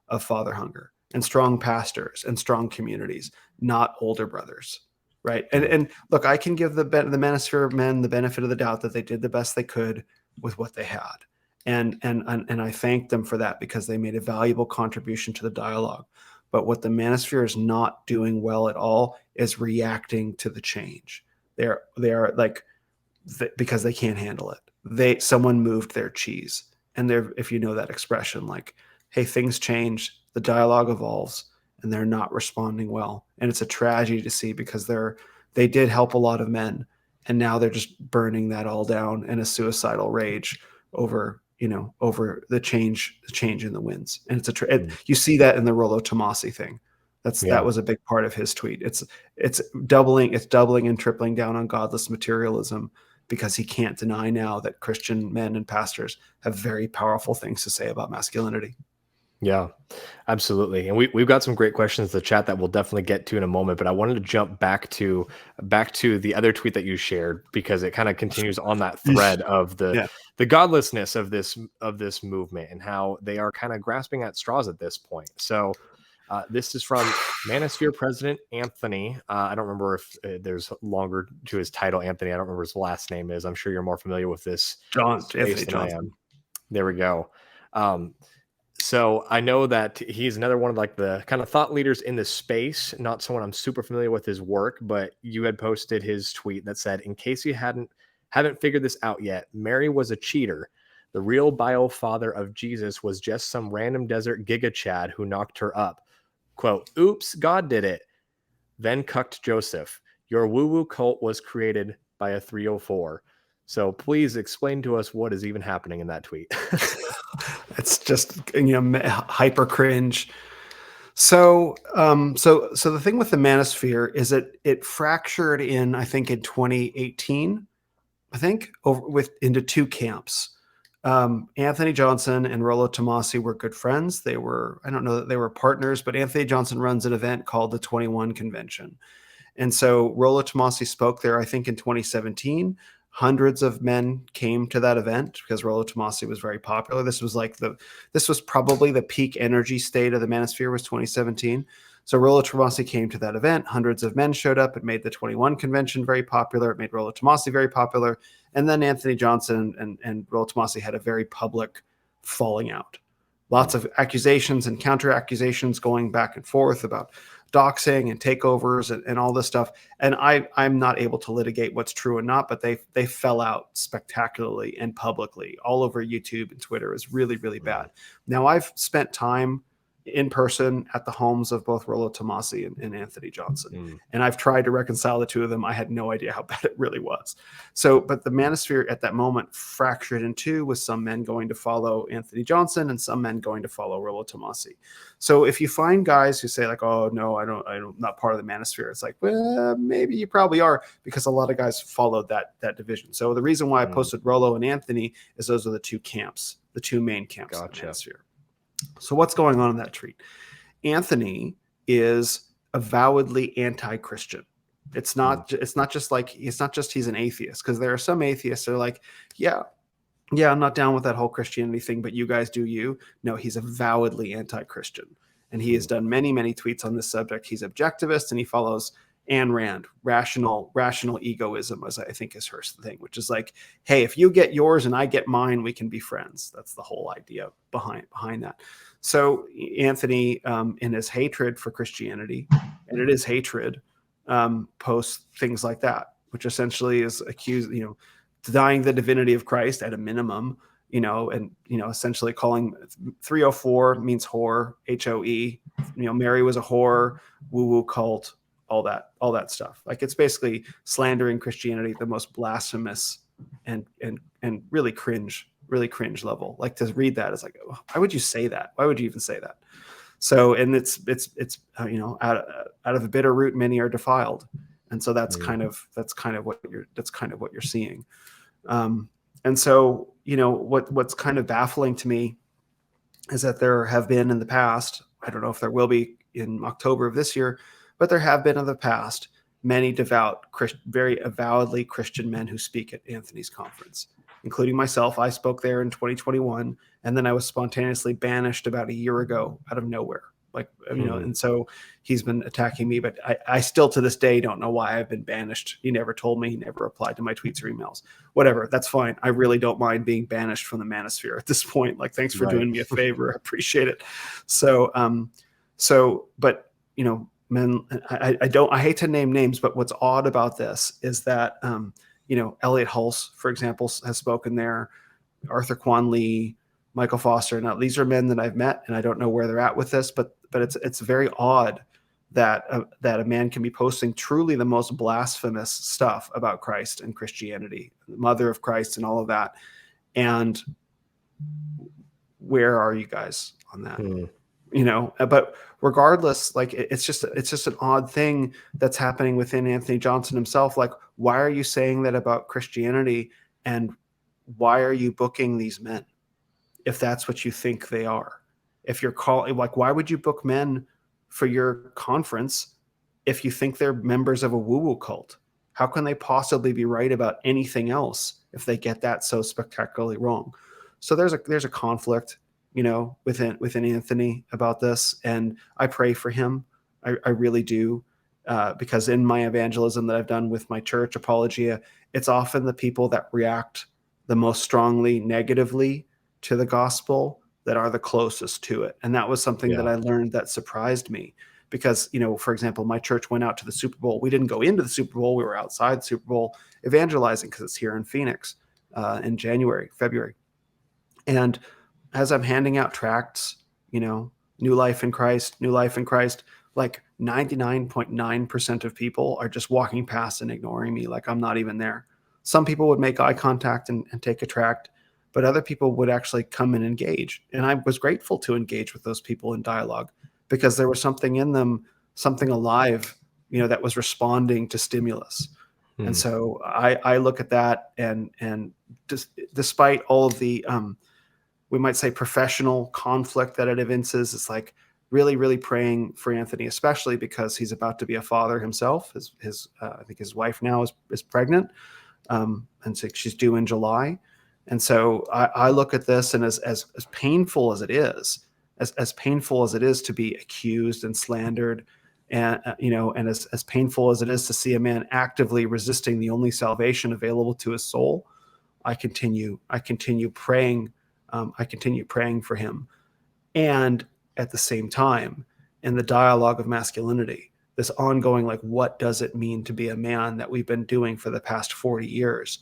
of father hunger, and strong pastors and strong communities, not older brothers. Right. And look, I can give the Manosphere men the benefit of the doubt that they did the best they could with what they had. And I thank them for that, because they made a valuable contribution to the dialogue. But what the Manosphere is not doing well at all is reacting to the change. They are like, because they can't handle it. Someone moved their cheese. And if you know that expression, like, hey, things change, the dialogue evolves, and they're not responding well. And it's a tragedy to see, because they did help a lot of men, and now they're just burning that all down in a suicidal rage over the change in the winds. And you see that in the Rollo Tomasi thing. That was a big part of his tweet. It's doubling and tripling down on godless materialism, because he can't deny now that Christian men and pastors have very powerful things to say about masculinity. Yeah, absolutely. And we've got some great questions in the chat that we'll definitely get to in a moment, but I wanted to jump back to the other tweet that you shared, because it kind of continues on that thread of the godlessness of this movement, and how they are kind of grasping at straws at this point. So this is from Manosphere President Anthony. I don't remember if there's longer to his title, Anthony. I don't remember his last name is. I'm sure you're more familiar with this Anthony than I am. There we go. So I know that he's another one of like the kind of thought leaders in this space, not someone I'm super familiar with his work, but you had posted his tweet that said, in case you haven't figured this out yet, Mary was a cheater. The real bio father of Jesus was just some random desert giga chad who knocked her up. Quote, oops, God did it. Then cucked Joseph. Your woo-woo cult was created by a 304. So please explain to us what is even happening in that tweet. It's just, hyper cringe. So the thing with the Manosphere is that it fractured I think in 2018, into two camps. Anthony Johnson and Rollo Tomasi were good friends. I don't know that they were partners, but Anthony Johnson runs an event called the 21 Convention. And so Rollo Tomasi spoke there, I think in 2017. Hundreds of men came to that event because Rollo Tomassi was very popular. This was probably the peak energy state of the Manosphere was 2017. So Rollo Tomassi came to that event. Hundreds of men showed up. It made the 21 convention very popular. It made Rollo Tomassi very popular. And then Anthony Johnson and Rollo Tomassi had a very public falling out. Lots of accusations and counter accusations going back and forth about doxing and takeovers and all this stuff. And I'm not able to litigate what's true or not, but they fell out spectacularly and publicly all over YouTube and Twitter. It was really, really bad. Now, I've spent time in person at the homes of both Rollo Tomassi and Anthony Johnson. And I've tried to reconcile the two of them. I had no idea how bad it really was. So, but the Manosphere at that moment fractured in two, with some men going to follow Anthony Johnson and some men going to follow Rollo Tomassi. So if you find guys who say like, oh no, I'm not part of the Manosphere, it's like, well, maybe you probably are, because a lot of guys followed that division. So the reason why I posted Rollo and Anthony is those are the two camps, the two main camps of the Manosphere. So what's going on in that tweet? Anthony is avowedly anti-Christian. It's not just he's an atheist, because there are some atheists that are like, yeah, I'm not down with that whole Christianity thing, but you guys do you. No, he's avowedly anti-Christian. And he has done many, many tweets on this subject. He's objectivist, and he follows Ayn Rand, rational egoism, as I think is her thing, which is like, hey, if you get yours and I get mine, we can be friends. That's the whole idea behind that. So Anthony, in his hatred for Christianity, and it is hatred, posts things like that, which essentially is denying the divinity of Christ at a minimum, and essentially calling 304 means whore, HOE, Mary was a whore, woo-woo cult, all that stuff. Like, it's basically slandering Christianity at the most blasphemous and really cringe level. Like, to read that is like, oh, why would you say that? Why would you even say that? So, and it's out of a bitter root many are defiled, and so that's kind of what you're seeing. And so what's kind of baffling to me is that there have been in the past, I don't know if there will be in October of this year, but there have been in the past many devout, very avowedly Christian men who speak at Anthony's conference, including myself. I spoke there in 2021, and then I was spontaneously banished about a year ago out of nowhere. And so he's been attacking me, but I still to this day don't know why I've been banished. He never told me. He never replied to my tweets or emails. Whatever, that's fine. I really don't mind being banished from the Manosphere at this point. Like, thanks for doing me a favor. I appreciate it. So, but men, I hate to name names, but what's odd about this is that, Elliot Hulse, for example, has spoken there, Arthur Kwan Lee, Michael Foster. Now, these are men that I've met, and I don't know where they're at with this, but it's very odd that a man can be posting truly the most blasphemous stuff about Christ and Christianity, the mother of Christ and all of that. And where are you guys on that? But regardless, like, it's just an odd thing that's happening within Anthony Johnson himself. Like, why are you saying that about Christianity, and why are you booking these men if that's what you think they are? If you're calling, like, why would you book men for your conference if you think they're members of a woo-woo cult? How can they possibly be right about anything else if they get that so spectacularly wrong? So there's a conflict, within Anthony about this, and I pray for him. I really do, because in my evangelism that I've done with my church, Apologia, it's often the people that react the most strongly negatively to the gospel that are the closest to it. And that was something that I learned that surprised me, because, for example, my church went out to the Super Bowl. We didn't go into the Super Bowl. We were outside the Super Bowl evangelizing, because it's here in Phoenix in February. And as I'm handing out tracts, new life in Christ, like 99.9% of people are just walking past and ignoring me like I'm not even there. Some people would make eye contact and take a tract, but other people would actually come and engage. And I was grateful to engage with those people in dialogue, because there was something in them, something alive, that was responding to stimulus. And so I look at that, and despite all of the, we might say, professional conflict that it evinces, it's like really, really praying for Anthony, especially because he's about to be a father himself. I think his wife now is pregnant. And so she's due in July. And so I look at this, and as painful as it is, as painful as it is to be accused and slandered, and and as painful as it is to see a man actively resisting the only salvation available to his soul, I continue praying. I continue praying for him. And at the same time, in the dialogue of masculinity, this ongoing, like, what does it mean to be a man that we've been doing for the past 40 years?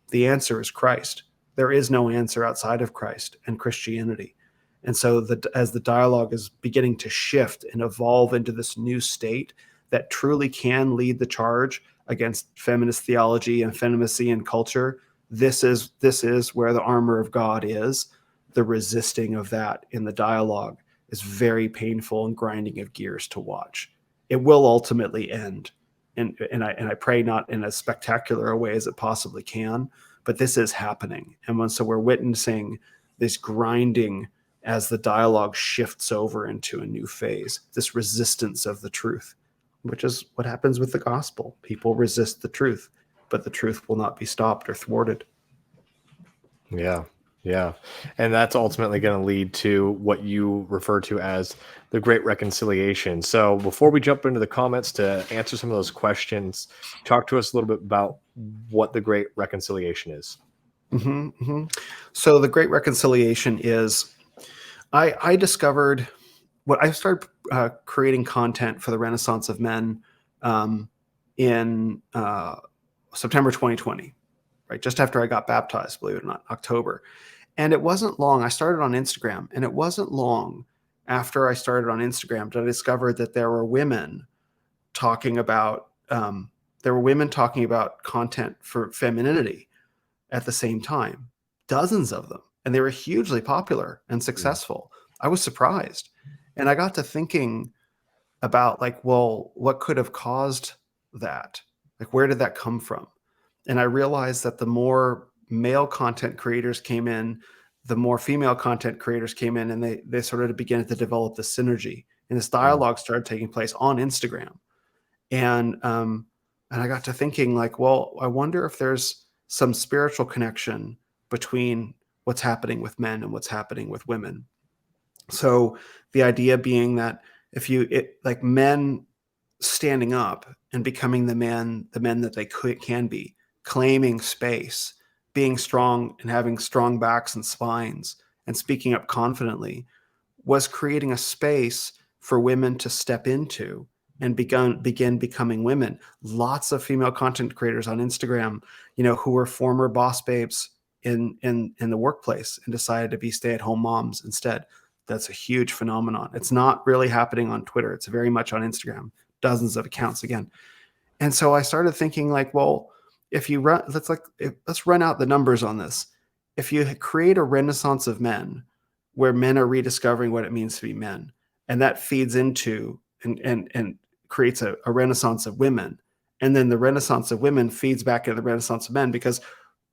The answer is Christ. There is no answer outside of Christ and Christianity. And so as the dialogue is beginning to shift and evolve into this new state that truly can lead the charge against feminist theology and femininity and culture, this is where the armor of God is. The resisting of that in the dialogue is very painful and grinding of gears to watch. It will ultimately end. And I pray not in as spectacular a way as it possibly can, but this is happening. And so we're witnessing this grinding as the dialogue shifts over into a new phase, this resistance of the truth, which is what happens with the gospel. People resist the truth, but the truth will not be stopped or thwarted. Yeah. Yeah. And that's ultimately going to lead to what you refer to as the Great Reconciliation. So before we jump into the comments to answer some of those questions, talk to us a little bit about what the Great Reconciliation is. So the Great Reconciliation is, I discovered what I started creating content for the Renaissance of Men in September 2020, right? Just after I got baptized, believe it or not, October. And it wasn't long. I started on Instagram, and it wasn't long after I started on Instagram that I discovered that there were women talking about content for femininity at the same time, dozens of them, and they were hugely popular and successful. I was surprised, and I got to thinking about, like, well, what could have caused that? Like, where did that come from? And I realized that the more male content creators came in, the more female content creators came in, and they sort of began to develop the synergy. And this dialogue started taking place on Instagram. And I got to thinking, like, well, I wonder if there's some spiritual connection between what's happening with men and what's happening with women. So the idea being that like men standing up and becoming the men that they can be, claiming space, being strong and having strong backs and spines, and speaking up confidently, was creating a space for women to step into and begin becoming women. Lots of female content creators on Instagram, who were former boss babes in the workplace and decided to be stay-at-home moms instead. That's a huge phenomenon. It's not really happening on Twitter. It's very much on Instagram. Dozens of accounts again. And so I started thinking, like, well, if you run, let's run out the numbers on this. If you create a renaissance of men, where men are rediscovering what it means to be men, and that feeds into and creates a renaissance of women, and then the renaissance of women feeds back into the renaissance of men, because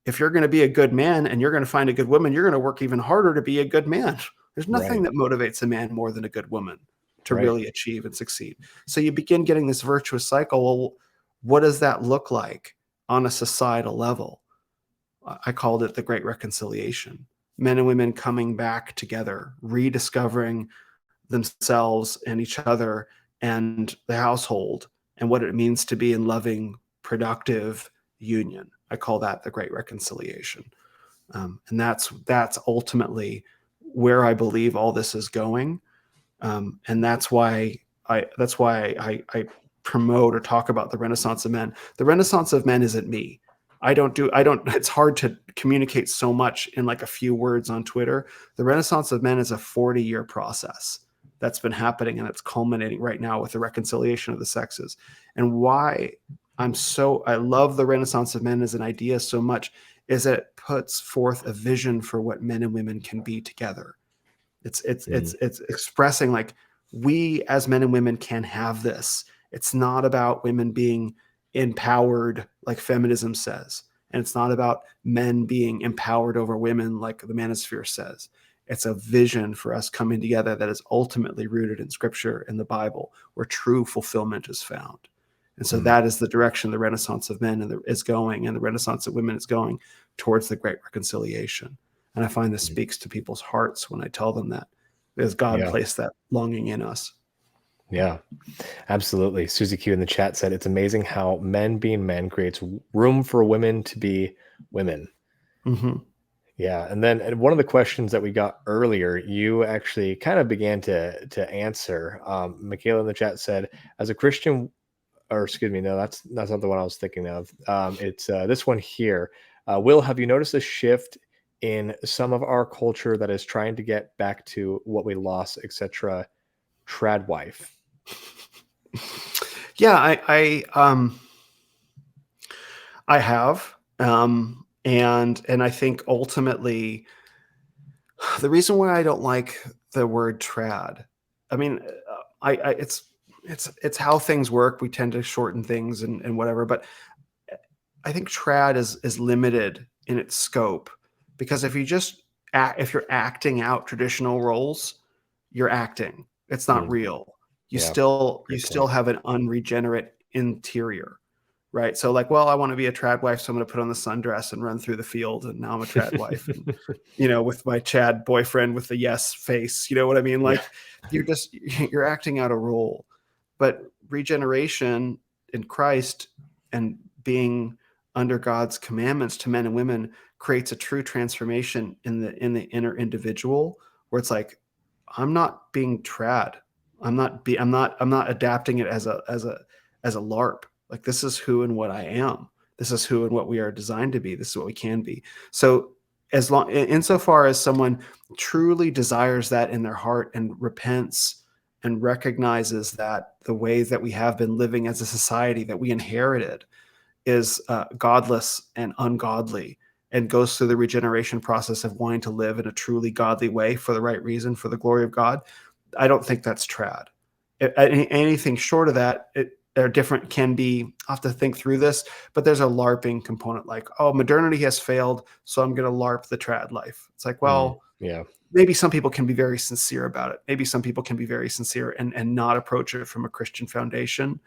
if you're going to be a good man and you're going to find a good woman, you're going to work even harder to be a good man. There's nothing that motivates a man more than a good woman to really achieve and succeed. So you begin getting this virtuous cycle. Well, what does that look like on a societal level? I called it the Great Reconciliation. Men and women coming back together, rediscovering themselves and each other and the household, and what it means to be in loving, productive union. I call that the Great Reconciliation. And that's ultimately where I believe all this is going. And that's why I promote or talk about the Renaissance of Men. The Renaissance of Men isn't me. It's hard to communicate so much in like a few words on Twitter. The Renaissance of Men is a 40-year process that's been happening, and it's culminating right now with the reconciliation of the sexes. And why I love the Renaissance of Men as an idea so much is that it puts forth a vision for what men and women can be together. It's expressing, like, we as men and women can have this. It's not about women being empowered like feminism says, and it's not about men being empowered over women like the Manosphere says. It's a vision for us coming together that is ultimately rooted in Scripture and the Bible, where true fulfillment is found. And so that is the direction the Renaissance of men is going, and the Renaissance of women is going towards the great reconciliation. And I find this speaks to people's hearts when I tell them that, because God placed that longing in us. Yeah, absolutely. Susie Q in the chat said, it's amazing how men being men creates room for women to be women. Mm-hmm. Yeah. And then one of the questions that we got earlier, you actually kind of began to answer. Michaela in the chat said, as a Christian, or excuse me, no, that's not the one I was thinking of. It's this one here. Will, have you noticed a shift in some of our culture that is trying to get back to what we lost, etc.? Trad wife. Yeah, I have, and I think ultimately the reason why I don't like the word trad, I mean, it's how things work. We tend to shorten things and whatever, but I think trad is limited in its scope, because if you're acting out traditional roles, you're acting. It's not real. You still have an unregenerate interior, right? So like, well, I want to be a trad wife, so I'm going to put on the sundress and run through the field, and now I'm a trad wife, and with my Chad boyfriend with the yes face, you know what I mean? Like, you're acting out a role. But regeneration in Christ and being under God's commandments to men and women creates a true transformation in the inner individual, where it's like, I'm not being trad. I'm not adapting it as a LARP. Like, this is who and what I am. This is who and what we are designed to be. This is what we can be. So insofar as someone truly desires that in their heart and repents and recognizes that the way that we have been living as a society that we inherited is godless and ungodly, and goes through the regeneration process of wanting to live in a truly godly way for the right reason, for the glory of God, I don't think that's trad. Anything short of that, they're different, can be, I'll have to think through this, but there's a LARPing component, like, oh, modernity has failed, so I'm going to LARP the trad life. It's like, well, maybe some people can be very sincere about it. Maybe some people can be very sincere and not approach it from a Christian foundation.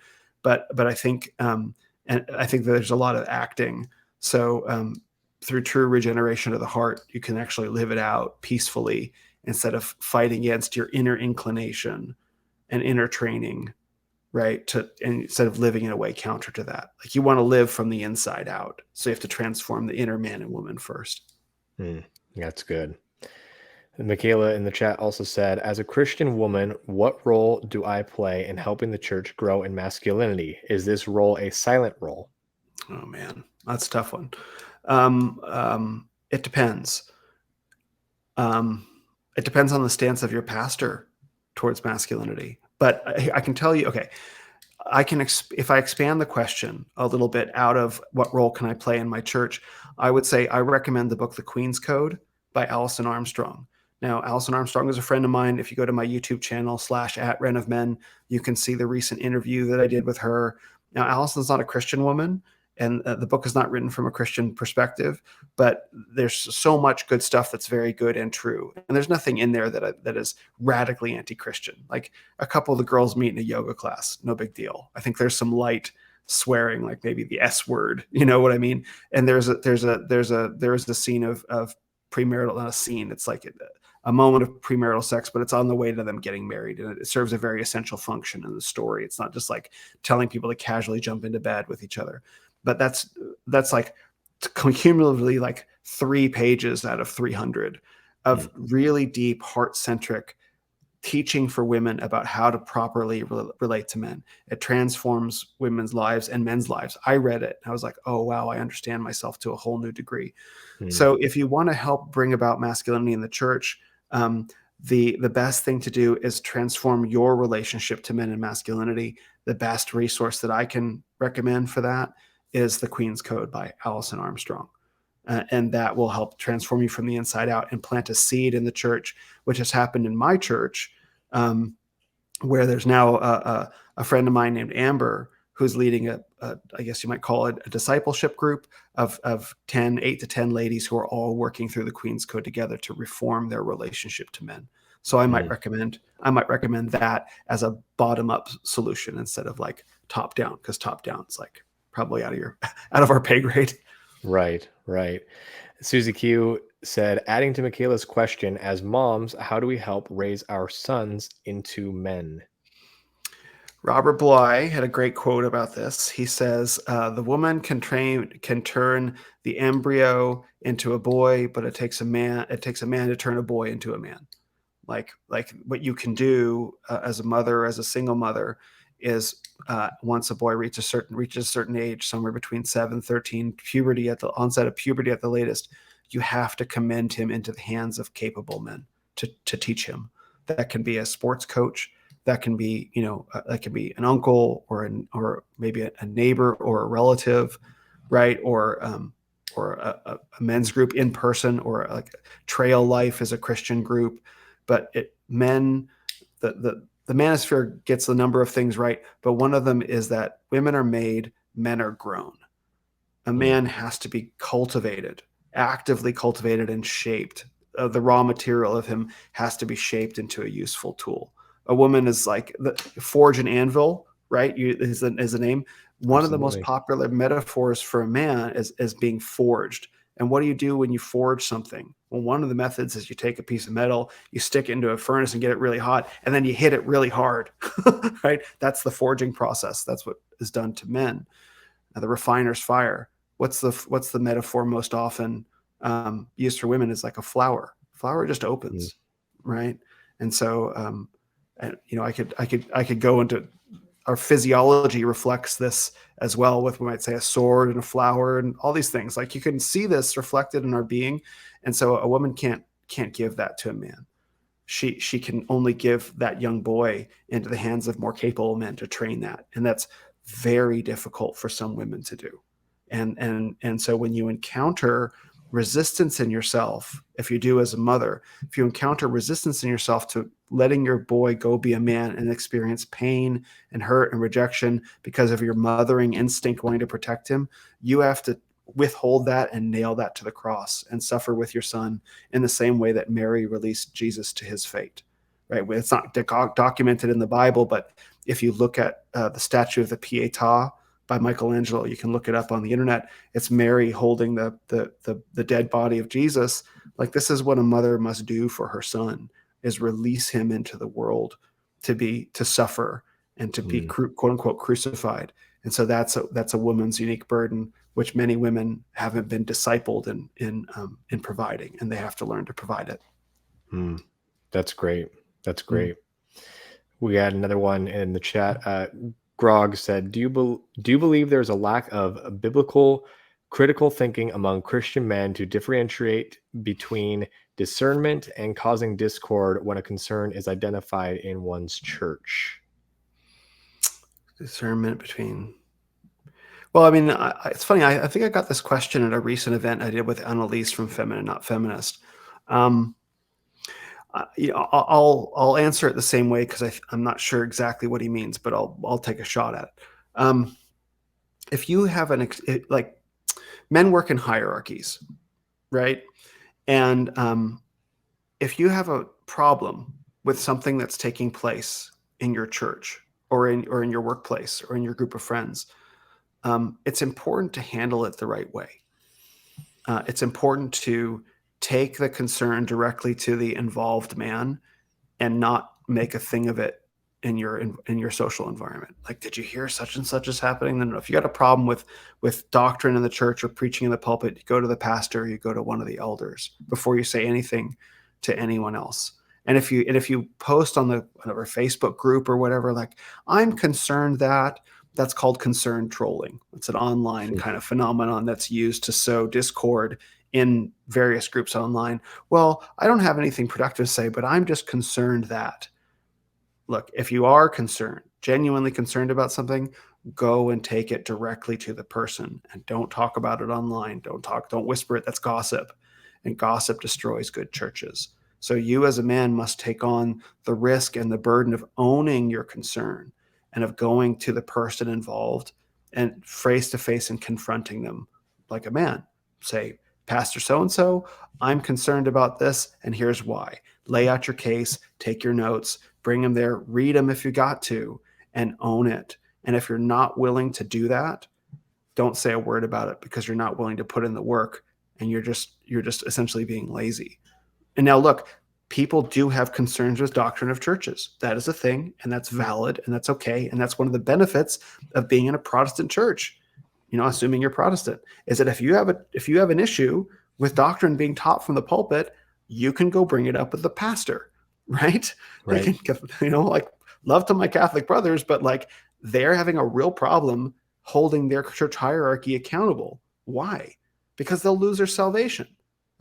But I think, and I think that there's a lot of acting. So through true regeneration of the heart, you can actually live it out peacefully instead of fighting against your inner inclination and inner training, right? And instead of living in a way counter to that. Like, you want to live from the inside out. So you have to transform the inner man and woman first. That's good. And Michaela in the chat also said, as a Christian woman, what role do I play in helping the church grow in masculinity? Is this role a silent role? Oh man, that's a tough one. It depends. It depends on the stance of your pastor towards masculinity. But I can tell you, okay, if I expand the question a little bit out of what role can I play in my church, I would say I recommend the book The Queen's Code by Alison Armstrong. Now, Alison Armstrong is a friend of mine. If you go to my YouTube channel /@RenOfMen, you can see the recent interview that I did with her. Now, Alison's not a Christian woman, and the book is not written from a Christian perspective, but there's so much good stuff that's very good and true. And there's nothing in there that is radically anti-Christian. Like, a couple of the girls meet in a yoga class, no big deal. I think there's some light swearing, like maybe the S word, you know what I mean? And there is a scene of premarital, not a scene. It's like a moment of premarital sex, but it's on the way to them getting married, and it serves a very essential function in the story. It's not just like telling people to casually jump into bed with each other. But that's like cumulatively like 3 pages out of 300 of really deep, heart-centric teaching for women about how to properly relate to men. It transforms women's lives and men's lives. I read it. I was like, oh, wow, I understand myself to a whole new degree. So if you want to help bring about masculinity in the church, the best thing to do is transform your relationship to men and masculinity. The best resource that I can recommend for that is The Queen's Code by Alison Armstrong. And that will help transform you from the inside out and plant a seed in the church, which has happened in my church, where there's now a friend of mine named Amber who's leading I guess you might call it a discipleship group of 8 to 10 ladies who are all working through the Queen's Code together to reform their relationship to men. So I might recommend that as a bottom-up solution instead of like top down, because top down is like probably out of our pay grade. Right. Susie Q said, adding to Michaela's question, as moms, how do we help raise our sons into men? Robert Bly had a great quote about this. He says, "The woman can turn the embryo into a boy, but it takes a man to turn a boy into a man." Like what you can do as a mother, as a single mother, is once a boy reaches a certain age, somewhere between 7, 13, puberty, at the onset of puberty at the latest, you have to commend him into the hands of capable men to teach him. That can be a sports coach. That can be, that can be an uncle or maybe a neighbor or a relative, right? Or a men's group in person, or like Trail Life is a Christian group. But the Manosphere gets a number of things right, but one of them is that women are made, men are grown. A man has to be cultivated, actively cultivated and shaped. The raw material of him has to be shaped into a useful tool. A woman is like the forge and anvil, right? Is the name. One of the most popular metaphors for a man is being forged. And what do you do when you forge something? Well, one of the methods is you take a piece of metal, you stick it into a furnace and get it really hot, and then you hit it really hard, right? That's the forging process. That's what is done to men. The refiner's fire. What's the metaphor most often used for women? Is like a flower. Flower just opens, right? And so, I could go into our physiology reflects this as well, with, we might say, a sword and a flower and all these things. Like, you can see this reflected in our being. And so a woman can't give that to a man. She can only give that young boy into the hands of more capable men to train that. And that's very difficult for some women to do. And so when you encounter resistance in yourself, if you do as a mother, if you encounter resistance in yourself to letting your boy go be a man and experience pain and hurt and rejection because of your mothering instinct wanting to protect him, you have to withhold that and nail that to the cross and suffer with your son in the same way that Mary released Jesus to his fate. Right? It's not documented in the Bible, but if you look at the statue of the Pietà by Michelangelo, you can look it up on the internet. It's Mary holding the dead body of Jesus. Like, this is what a mother must do for her son, is release him into the world to suffer and to be quote unquote crucified. And so that's a woman's unique burden, which many women haven't been discipled in providing, and they have to learn to provide it. That's great. We had another one in the chat. Grog said, do you believe there's a lack of biblical critical thinking among Christian men to differentiate between discernment and causing discord when a concern is identified in one's church? Discernment between... Well, I mean, it's funny. I think I got this question at a recent event I did with Annalise from Feminine Not Feminist. I'll answer it the same way, because I'm not sure exactly what he means, but I'll take a shot at it. If you have like, men work in hierarchies, right? And if you have a problem with something that's taking place in your church or in your workplace or in your group of friends, it's important to handle it the right way. It's important to take the concern directly to the involved man and not make a thing of it in your social environment. Like, did you hear such and such is happening? Then if you got a problem with doctrine in the church or preaching in the pulpit, you go to the pastor, you go to one of the elders before you say anything to anyone else. And if you post on whatever Facebook group or whatever, like, I'm concerned that's called concerned trolling. It's an online kind of phenomenon that's used to sow discord in various groups online. Well, I don't have anything productive to say, but I'm just concerned that. Look, if you are concerned, genuinely concerned about something, go and take it directly to the person, and don't talk about it online. Don't whisper it. That's gossip. And gossip destroys good churches. So you as a man must take on the risk and the burden of owning your concern and of going to the person involved and face to face and confronting them like a man. Say, Pastor so-and-so, I'm concerned about this, and here's why. Lay out your case, take your notes, bring them there, read them if you got to, and own it, And if you're not willing to do that, don't say a word about it, because you're not willing to put in the work, and you're just essentially being lazy. And now look, people do have concerns with doctrine of churches. That is a thing, and that's valid, and that's okay. And that's one of the benefits of being in a Protestant church, assuming you're Protestant, is that if you have an issue with doctrine being taught from the pulpit, you can go bring it up with the pastor, right? Right. They can, like, love to my Catholic brothers, but like, they're having a real problem holding their church hierarchy accountable. Why? Because they'll lose their salvation.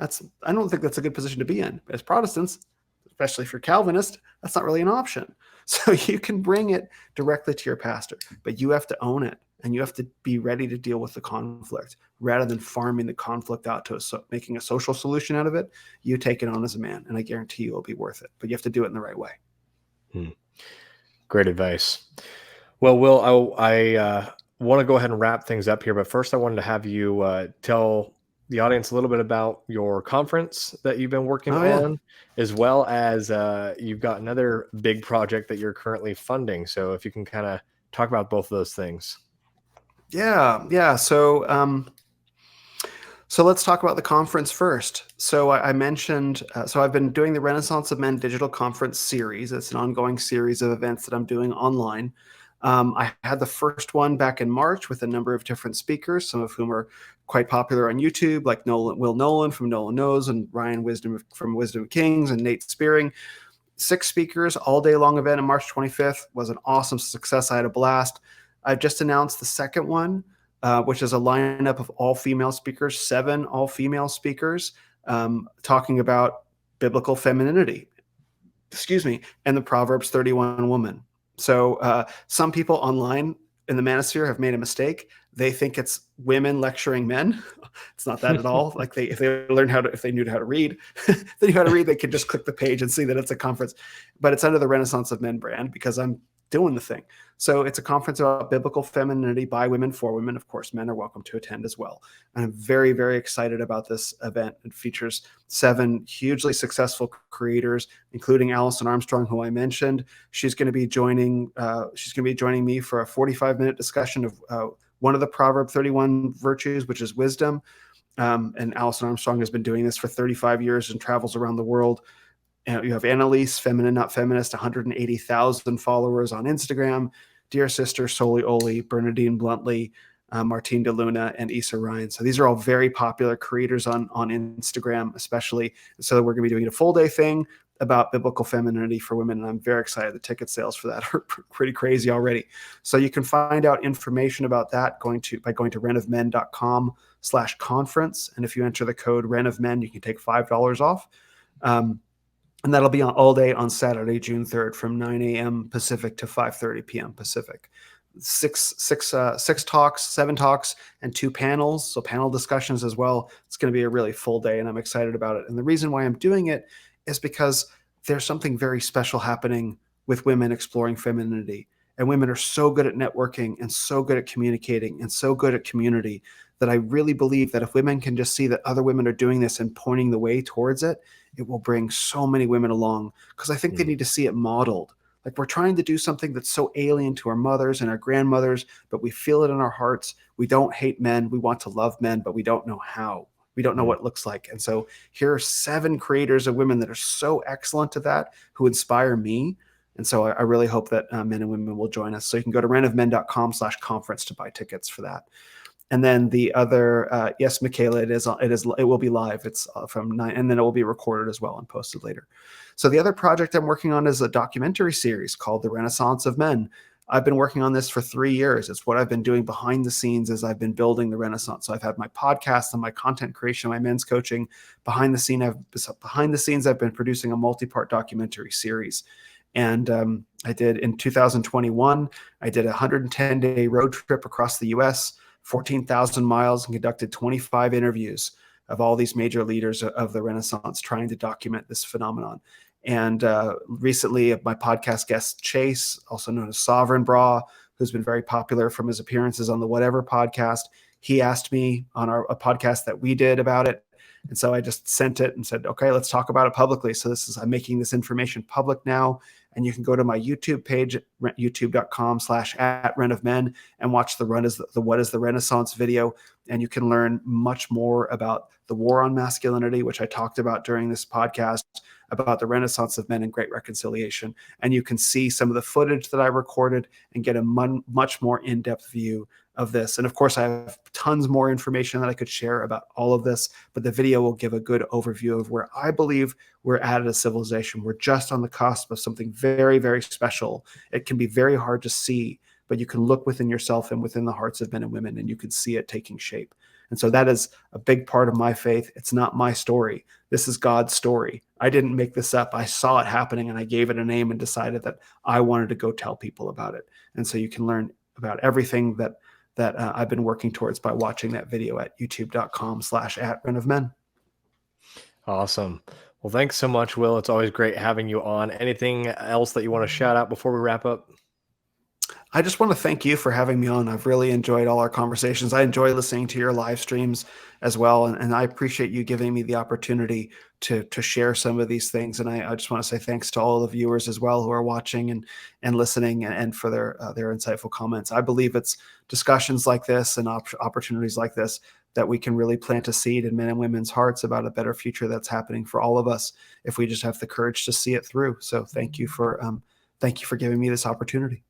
I don't think that's a good position to be in. As Protestants, especially if you're Calvinist, that's not really an option. So you can bring it directly to your pastor, but you have to own it, and you have to be ready to deal with the conflict rather than farming the conflict out to making a social solution out of it. You take it on as a man, and I guarantee you it'll be worth it, but you have to do it in the right way. Great advice. Well, Will, I want to go ahead and wrap things up here, but first I wanted to have you tell the audience a little bit about your conference that you've been working on, as well as you've got another big project that you're currently funding. So if you can kind of talk about both of those things. Yeah. So let's talk about the conference first. So I mentioned, so I've been doing the Renaissance of Men Digital Conference series. It's an ongoing series of events that I'm doing online. I had the first one back in March with a number of different speakers, some of whom are quite popular on YouTube, like Will Nolan from Nolan Knows, and Ryan Wisdom from Wisdom Kings, and Nate Spearing. 6 speakers, all day long event on March 25th. Was an awesome success. I had a blast. I've just announced the second one, which is a lineup of all female speakers, 7 all female speakers, talking about biblical femininity, and the Proverbs 31 woman. So some people online in the Manosphere have made a mistake. They think it's women lecturing men. It's not that at all. Like, if they knew how to read, they could just click the page and see that it's a conference. But it's under the Renaissance of Men brand, because I'm doing the thing. So it's a conference about biblical femininity by women for women. Of course, men are welcome to attend as well. And I'm very, very excited about this event. It features 7 hugely successful creators, including Allison Armstrong, who I mentioned. She's going to be joining me for a 45-minute discussion of one of the Proverb 31 virtues, which is wisdom. And Allison Armstrong has been doing this for 35 years and travels around the world. You have Annalise, Feminine Not Feminist, 180,000 followers on Instagram. Dear Sister, Soli Oli, Bernadine Bluntly, Martine DeLuna, and Issa Ryan. So these are all very popular creators on Instagram, especially. So we're going to be doing a full day thing about biblical femininity for women, and I'm very excited. The ticket sales for that are pretty crazy already. So you can find out information about that by going to renofmen.com/conference. And if you enter the code renofmen, you can take $5 off. And that'll be all day on Saturday, June 3rd, from 9 a.m. Pacific to 5:30 p.m. Pacific. 7 talks, and 2 panels. So panel discussions as well. It's going to be a really full day, and I'm excited about it. And the reason why I'm doing it is because there's something very special happening with women exploring femininity. And women are so good at networking, and so good at communicating, and so good at community, that I really believe that if women can just see that other women are doing this and pointing the way towards it, it will bring so many women along, because I think they need to see it modeled. Like, we're trying to do something that's so alien to our mothers and our grandmothers, but we feel it in our hearts. We don't hate men. We want to love men, but we don't know how. We don't know what it looks like. And so here are 7 creators of women that are so excellent at that, who inspire me. And so I really hope that men and women will join us. So you can go to renofmen.com/conference to buy tickets for that. And then the other, yes, Michaela, it will be live. It's from 9, and then it will be recorded as well and posted later. So the other project I'm working on is a documentary series called The Renaissance of Men. I've been working on this for 3 years. It's what I've been doing behind the scenes as I've been building the Renaissance. So I've had my podcast and my content creation, my men's coaching. Behind the scenes, I've been producing a multi-part documentary series. And I did in 2021, I did a 110-day road trip across the U.S., 14,000 miles, and conducted 25 interviews of all these major leaders of the Renaissance, trying to document this phenomenon. And recently, my podcast guest, Chase, also known as Sovereign Bra, who's been very popular from his appearances on the Whatever podcast, he asked me on a podcast that we did about it. And so I just sent it and said, okay, let's talk about it publicly. So I'm making this information public now. And you can go to my YouTube page at youtube.com/@renofmen and watch the What is the Renaissance video. And you can learn much more about the war on masculinity, which I talked about during this podcast, about the Renaissance of Men and Great Reconciliation. And you can see some of the footage that I recorded and get a much more in-depth view of this. And of course, I have tons more information that I could share about all of this, but the video will give a good overview of where I believe we're at as a civilization. We're just on the cusp of something very, very special. It can be very hard to see, but you can look within yourself and within the hearts of men and women, and you can see it taking shape. And so that is a big part of my faith. It's not my story. This is God's story. I didn't make this up. I saw it happening and I gave it a name and decided that I wanted to go tell people about it. And so you can learn about everything that I've been working towards by watching that video at youtube.com/@renofmen. Awesome. Well, thanks so much, Will. It's always great having you on. Anything else that you want to shout out before we wrap up? I just want to thank you for having me on. I've really enjoyed all our conversations. I enjoy listening to your live streams as well. And I appreciate you giving me the opportunity to share some of these things. And I just want to say thanks to all the viewers as well who are watching and listening and for their insightful comments. I believe it's discussions like this and opportunities like this that we can really plant a seed in men and women's hearts about a better future that's happening for all of us if we just have the courage to see it through. So thank you for giving me this opportunity.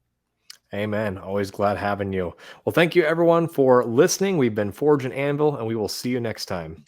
Amen. Always glad having you. Well, thank you everyone for listening. We've been Forge and Anvil, and we will see you next time.